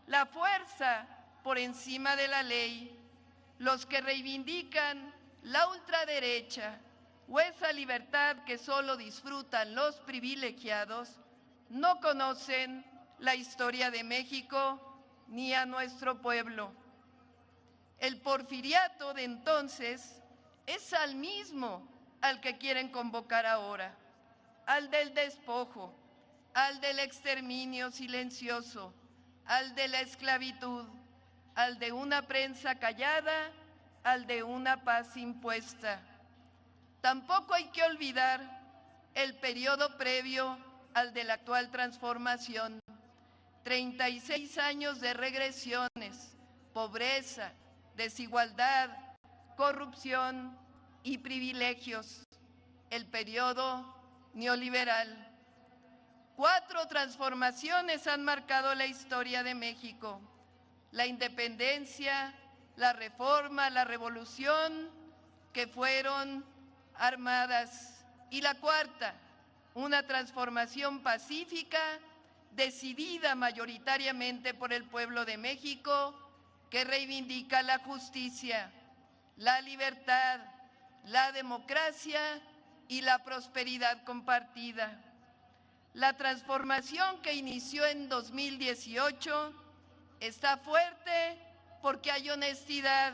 la fuerza por encima de la ley, los que reivindican la ultraderecha o esa libertad que solo disfrutan los privilegiados, no conocen la historia de México ni a nuestro pueblo. El porfiriato de entonces es al mismo al que quieren convocar ahora, al del despojo, al del exterminio silencioso, al de la esclavitud, al de una prensa callada, al de una paz impuesta. Tampoco hay que olvidar el periodo previo al de la actual transformación. 36 años de regresiones, pobreza, desigualdad, corrupción y privilegios. El periodo neoliberal. 4 transformaciones han marcado la historia de México: la independencia, la reforma, la revolución, que fueron armadas, y la 4ª, una transformación pacífica, decidida mayoritariamente por el pueblo de México, que reivindica la justicia, la libertad, la democracia y la prosperidad compartida. La transformación que inició en 2018 está fuerte porque hay honestidad,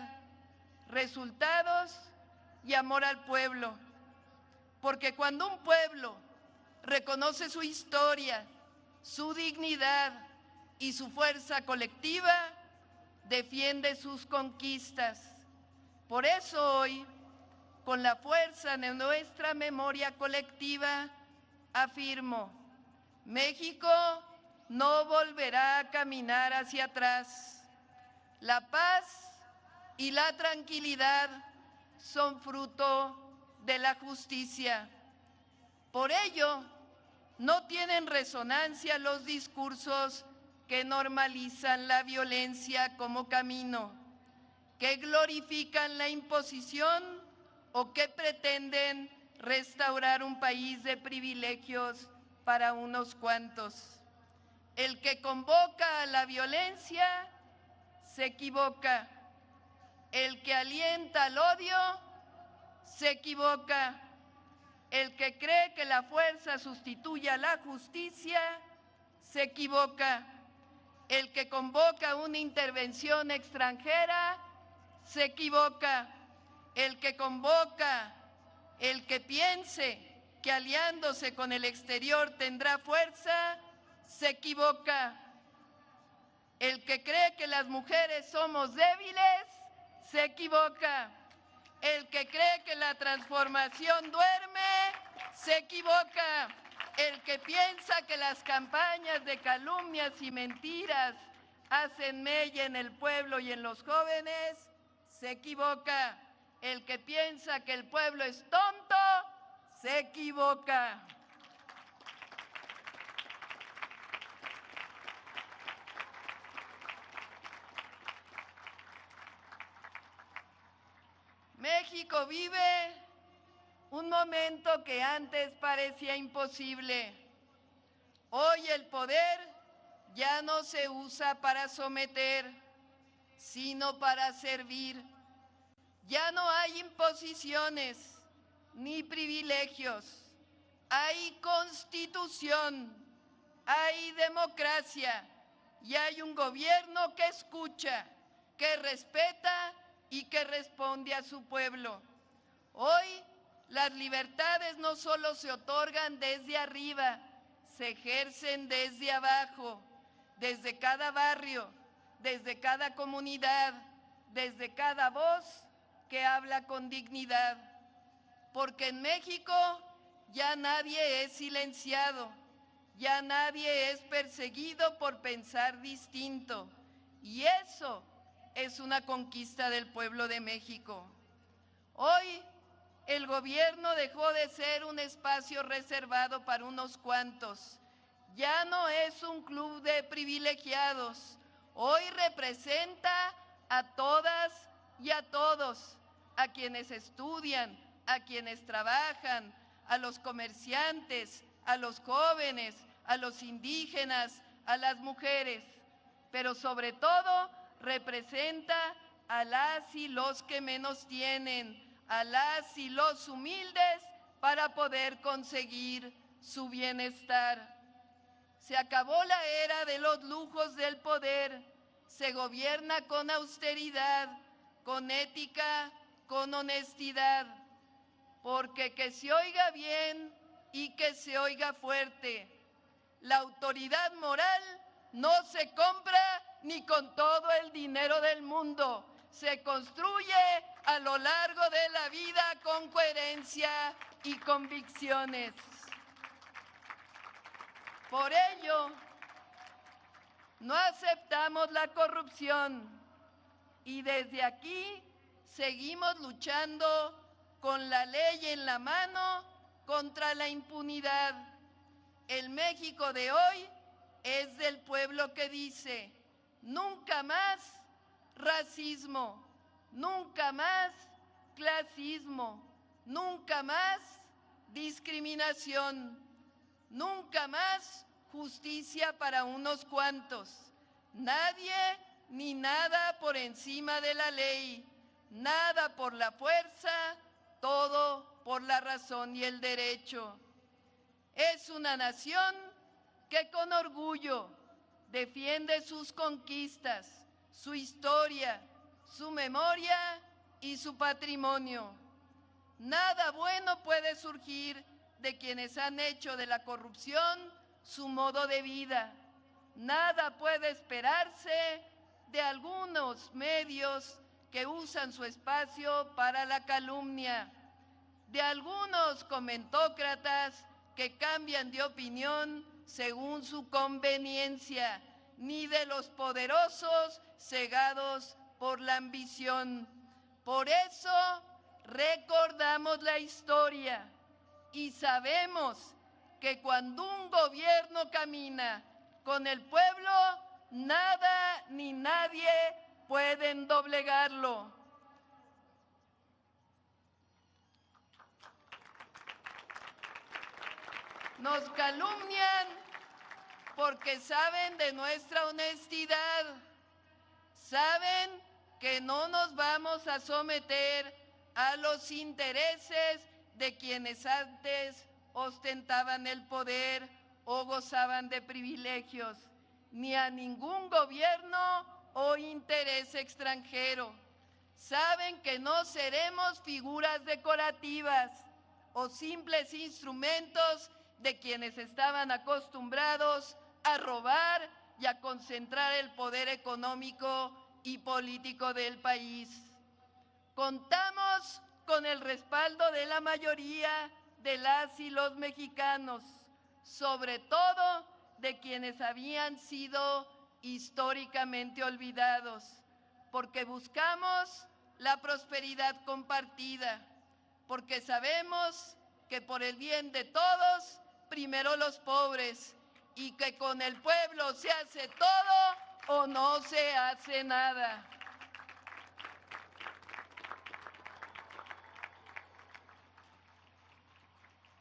resultados y amor al pueblo. Porque cuando un pueblo reconoce su historia, su dignidad y su fuerza colectiva, defiende sus conquistas. Por eso hoy, con la fuerza de nuestra memoria colectiva, afirmo: México no volverá a caminar hacia atrás. La paz y la tranquilidad son fruto de la justicia. Por ello, no tienen resonancia los discursos que normalizan la violencia como camino, que glorifican la imposición o que pretenden restaurar un país de privilegios para unos cuantos. El que convoca a la violencia se equivoca. El que alienta al odio se equivoca. El que cree que la fuerza sustituye a la justicia se equivoca. El que convoca una intervención extranjera se equivoca. El que convoca, el que piense que aliándose con el exterior tendrá fuerza, se equivoca. El que cree que las mujeres somos débiles, se equivoca. El que cree que la transformación duerme, se equivoca. El que piensa que las campañas de calumnias y mentiras hacen mella en el pueblo y en los jóvenes, se equivoca. El que piensa que el pueblo es tonto, se equivoca. México vive un momento que antes parecía imposible. Hoy el poder ya no se usa para someter, sino para servir. Ya no hay imposiciones ni privilegios. Hay constitución, hay democracia y hay un gobierno que escucha, que respeta y que responde a su pueblo. Hoy las libertades no solo se otorgan desde arriba, se ejercen desde abajo, desde cada barrio, desde cada comunidad, desde cada voz que habla con dignidad. Porque en México ya nadie es silenciado, ya nadie es perseguido por pensar distinto. Y eso es una conquista del pueblo de México. Hoy el gobierno dejó de ser un espacio reservado para unos cuantos. Ya no es un club de privilegiados. Hoy representa a todas y a todos, a quienes estudian, a quienes trabajan, a los comerciantes, a los jóvenes, a los indígenas, a las mujeres, pero sobre todo representa a las y los que menos tienen, a las y los humildes para poder conseguir su bienestar. Se acabó la era de los lujos del poder, se gobierna con austeridad, con ética, con honestidad, porque que se oiga bien y que se oiga fuerte. La autoridad moral no se compra ni con todo el dinero del mundo, se construye a lo largo de la vida con coherencia y convicciones. Por ello, no aceptamos la corrupción y desde aquí seguimos luchando con la ley en la mano contra la impunidad. El México de hoy es del pueblo que dice: nunca más racismo, nunca más clasismo, nunca más discriminación, nunca más justicia para unos cuantos. Nadie ni nada por encima de la ley, nada por la fuerza todo por la razón y el derecho. Es una nación que con orgullo defiende sus conquistas, su historia, su memoria y su patrimonio. Nada bueno puede surgir de quienes han hecho de la corrupción su modo de vida. Nada puede esperarse de algunos medios que usan su espacio para la calumnia, de algunos comentócratas que cambian de opinión según su conveniencia, ni de los poderosos cegados por la ambición. Por eso recordamos la historia y sabemos que cuando un gobierno camina con el pueblo, nada ni nadie pueden doblegarlo. Nos calumnian porque saben de nuestra honestidad, saben que no nos vamos a someter a los intereses de quienes antes ostentaban el poder o gozaban de privilegios, ni a ningún gobierno o interés extranjero. Saben que no seremos figuras decorativas o simples instrumentos de quienes estaban acostumbrados a robar y a concentrar el poder económico y político del país. Contamos con el respaldo de la mayoría de las y los mexicanos, sobre todo de quienes habían sido históricamente olvidados, porque buscamos la prosperidad compartida, porque sabemos que por el bien de todos, primero los pobres, y que con el pueblo se hace todo o no se hace nada.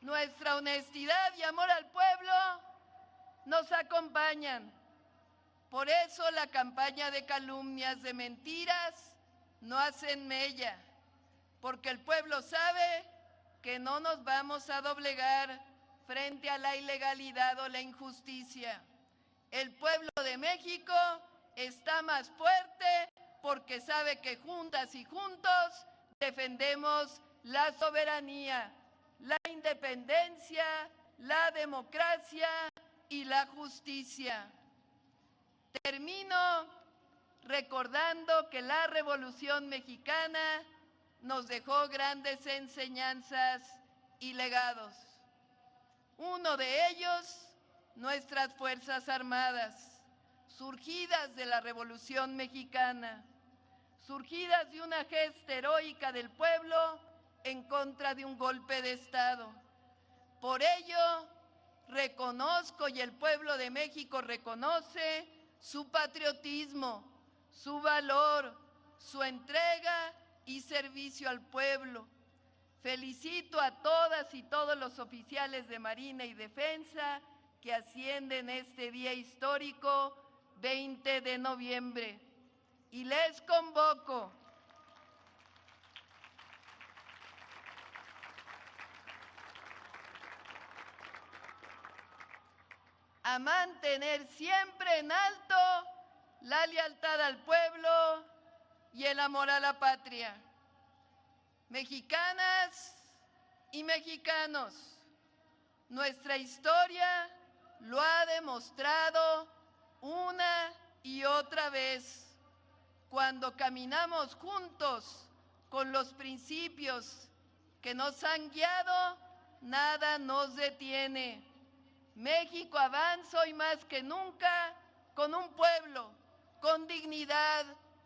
Nuestra honestidad y amor al pueblo nos acompañan. Por eso la campaña de calumnias, de mentiras, no hacen mella, porque el pueblo sabe que no nos vamos a doblegar frente a la ilegalidad o la injusticia. El pueblo de México está más fuerte porque sabe que juntas y juntos defendemos la soberanía, la independencia, la democracia y la justicia. Termino recordando que la Revolución Mexicana nos dejó grandes enseñanzas y legados. Uno de ellos, nuestras Fuerzas Armadas, surgidas de la Revolución Mexicana, surgidas de una gesta heroica del pueblo en contra de un golpe de Estado. Por ello, reconozco y el pueblo de México reconoce su patriotismo, su valor, su entrega y servicio al pueblo. Felicito a todas y todos los oficiales de Marina y Defensa que ascienden este día histórico 20 de noviembre y les convoco a mantener siempre en alto la lealtad al pueblo y el amor a la patria. Mexicanas y mexicanos, nuestra historia lo ha demostrado una y otra vez. Cuando caminamos juntos con los principios que nos han guiado, nada nos detiene. México avanza hoy más que nunca con un pueblo, con dignidad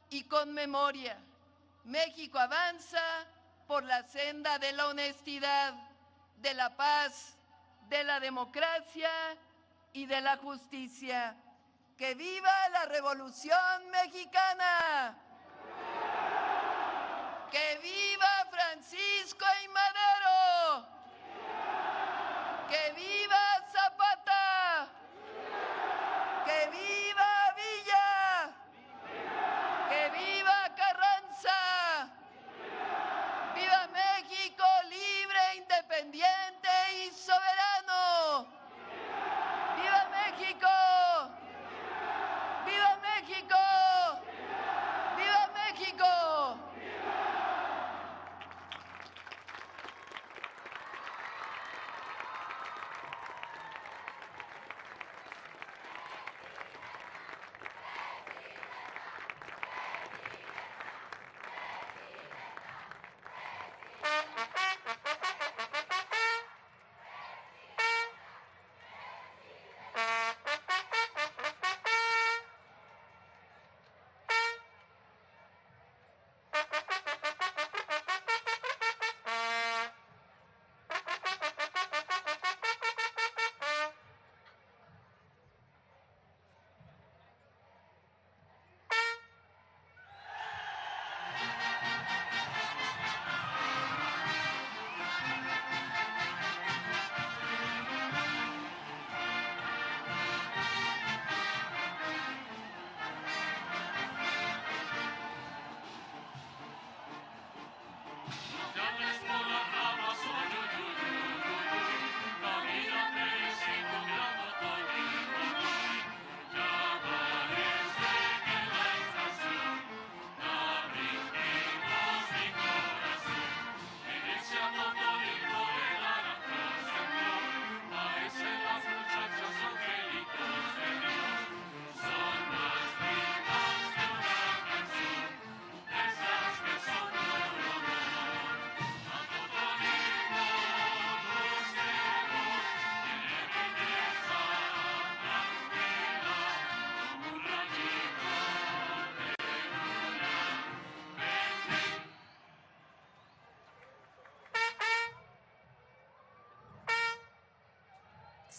y con memoria. México avanza por la senda de la honestidad, de la paz, de la democracia y de la justicia. ¡Que viva la Revolución Mexicana! ¡Que viva Francisco y Madero! ¡Que viva Zapata! ¡Que viva Villa! ¡Que viva Carranza! ¡Viva México!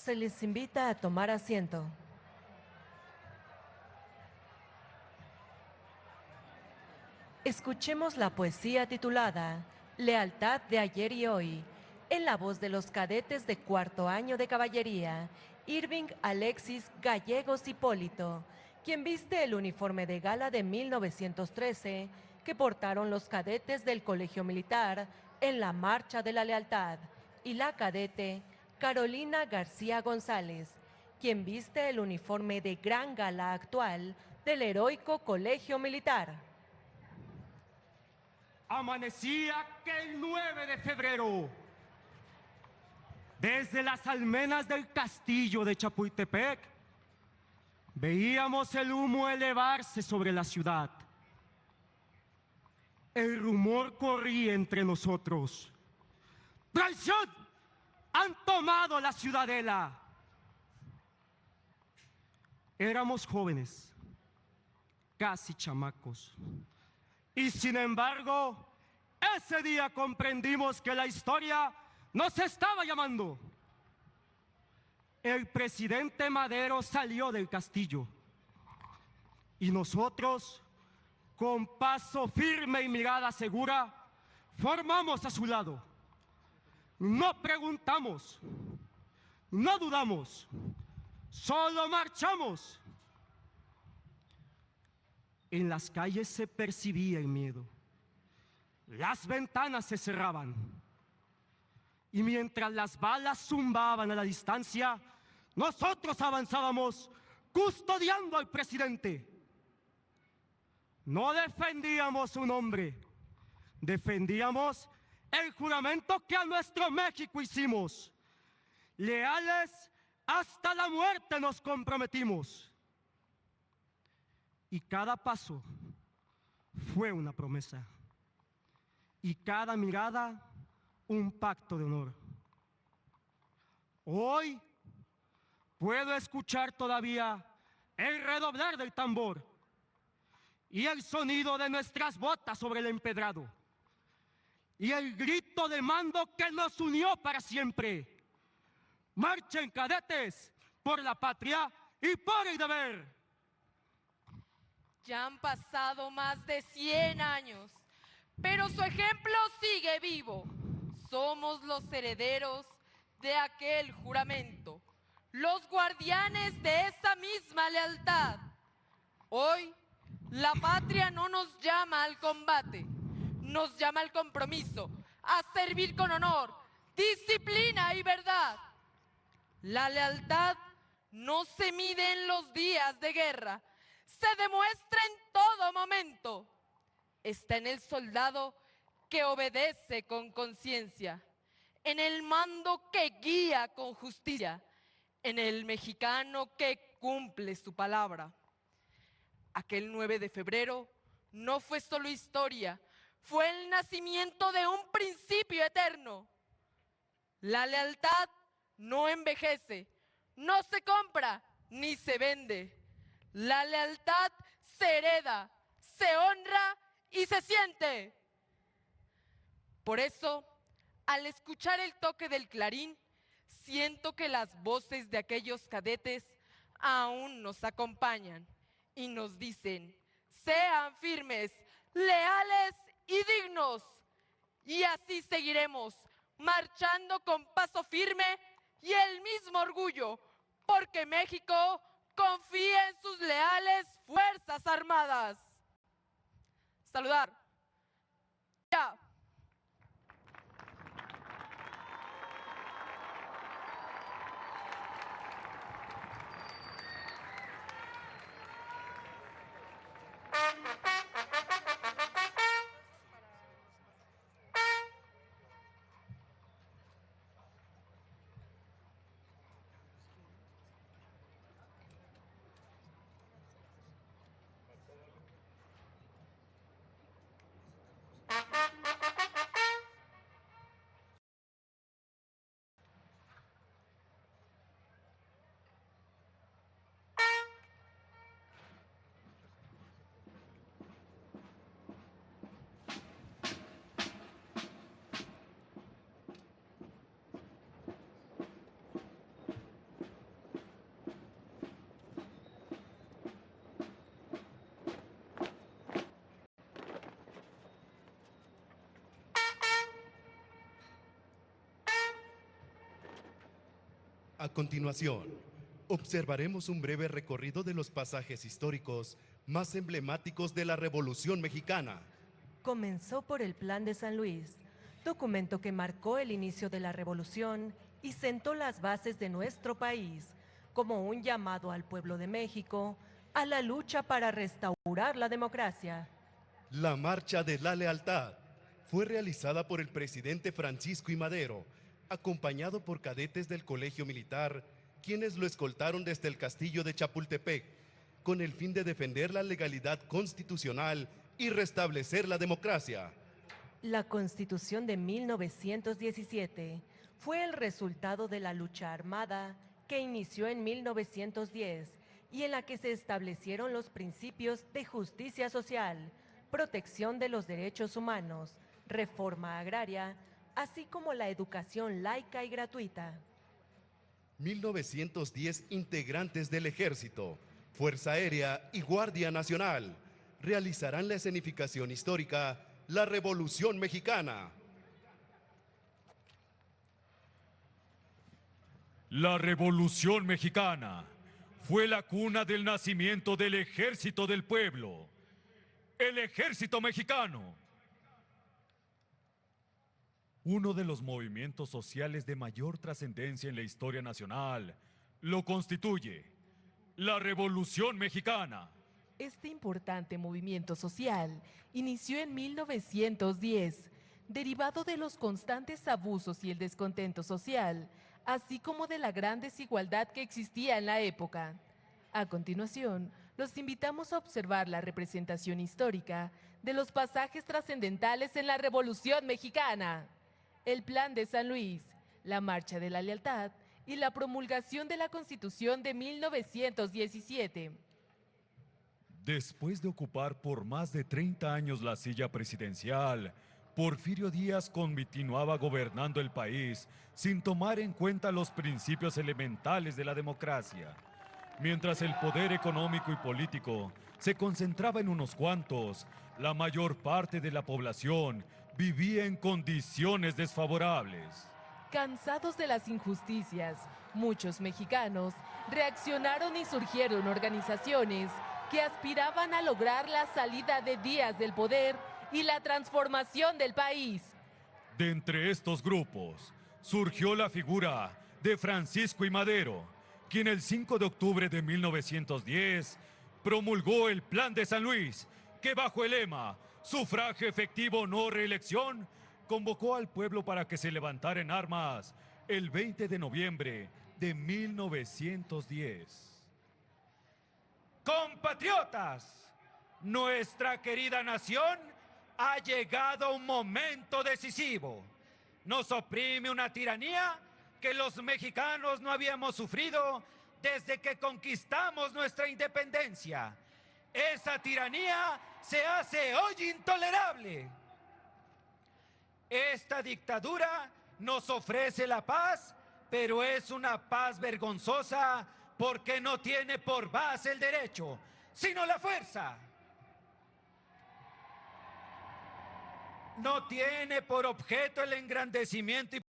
Se les invita a tomar asiento. Escuchemos la poesía titulada Lealtad de ayer y hoy, en la voz de los cadetes de cuarto año de caballería, Irving Alexis Gallegos Hipólito, quien viste el uniforme de gala de 1913 que portaron los cadetes del Colegio Militar en la Marcha de la Lealtad, y la cadete Carolina García González, quien viste el uniforme de gran gala actual del heroico Colegio Militar. Amanecía aquel 9 de febrero. Desde las almenas del castillo de Chapultepec, veíamos el humo elevarse sobre la ciudad. El rumor corría entre nosotros. ¡Traición! ¡Han tomado la ciudadela! Éramos jóvenes, casi chamacos. Y sin embargo, ese día comprendimos que la historia nos estaba llamando. El presidente Madero salió del castillo y nosotros, con paso firme y mirada segura, formamos a su lado. No preguntamos, no dudamos, solo marchamos. En las calles se percibía el miedo. Las ventanas se cerraban. Y mientras las balas zumbaban a la distancia, nosotros avanzábamos custodiando al presidente. No defendíamos un hombre, defendíamos el juramento que a nuestro México hicimos. Leales hasta la muerte nos comprometimos. Y cada paso fue una promesa. Y cada mirada un pacto de honor. Hoy puedo escuchar todavía el redoblar del tambor y el sonido de nuestras botas sobre el empedrado y el grito de mando que nos unió para siempre. Marchen, cadetes, por la patria y por el deber. Ya han pasado más de 100 años, pero su ejemplo sigue vivo. Somos los herederos de aquel juramento, los guardianes de esa misma lealtad. Hoy, la patria no nos llama al combate, nos llama al compromiso, a servir con honor, disciplina y verdad. La lealtad no se mide en los días de guerra, se demuestra en todo momento. Está en el soldado que obedece con conciencia, en el mando que guía con justicia, en el mexicano que cumple su palabra. Aquel 9 de febrero no fue solo historia, fue el nacimiento de un principio eterno. La lealtad no envejece, no se compra ni se vende. La lealtad se hereda, se honra y se siente. Por eso, al escuchar el toque del clarín, siento que las voces de aquellos cadetes aún nos acompañan y nos dicen: sean firmes, leales y dignos. Y así seguiremos, marchando con paso firme y el mismo orgullo, porque México confía en sus leales Fuerzas Armadas. Saludar. Ya. A continuación, observaremos un breve recorrido de los pasajes históricos más emblemáticos de la Revolución Mexicana. Comenzó por el Plan de San Luis, documento que marcó el inicio de la revolución y sentó las bases de nuestro país como un llamado al pueblo de México a la lucha para restaurar la democracia. La Marcha de la Lealtad fue realizada por el presidente Francisco I. Madero, acompañado por cadetes del Colegio Militar, quienes lo escoltaron desde el castillo de Chapultepec, con el fin de defender la legalidad constitucional y restablecer la democracia. La Constitución de 1917 fue el resultado de la lucha armada que inició en 1910 y en la que se establecieron los principios de justicia social, protección de los derechos humanos, reforma agraria, así como la educación laica y gratuita. 1910 integrantes del Ejército, Fuerza Aérea y Guardia Nacional realizarán la escenificación histórica La Revolución Mexicana. La Revolución Mexicana fue la cuna del nacimiento del Ejército del Pueblo, el Ejército Mexicano. Uno de los movimientos sociales de mayor trascendencia en la historia nacional lo constituye la Revolución Mexicana. Este importante movimiento social inició en 1910, derivado de los constantes abusos y el descontento social, así como de la gran desigualdad que existía en la época. A continuación, los invitamos a observar la representación histórica de los pasajes trascendentales en la Revolución Mexicana: el Plan de San Luis, la Marcha de la Lealtad y la promulgación de la Constitución de 1917. Después de ocupar por más de 30 años la silla presidencial, Porfirio Díaz continuaba gobernando el país sin tomar en cuenta los principios elementales de la democracia. Mientras el poder económico y político se concentraba en unos cuantos, la mayor parte de la población vivía en condiciones desfavorables. Cansados de las injusticias, muchos mexicanos reaccionaron y surgieron organizaciones que aspiraban a lograr la salida de Díaz del poder y la transformación del país. De entre estos grupos surgió la figura de Francisco I. Madero, quien el 5 de octubre de 1910 promulgó el Plan de San Luis, que bajo el lema "Sufragio efectivo, no reelección", convocó al pueblo para que se levantara en armas el 20 de noviembre de 1910. Compatriotas, nuestra querida nación ha llegado a un momento decisivo. Nos oprime una tiranía que los mexicanos no habíamos sufrido desde que conquistamos nuestra independencia. Esa tiranía se hace hoy intolerable. Esta dictadura nos ofrece la paz, pero es una paz vergonzosa porque no tiene por base el derecho, sino la fuerza. No tiene por objeto el engrandecimiento y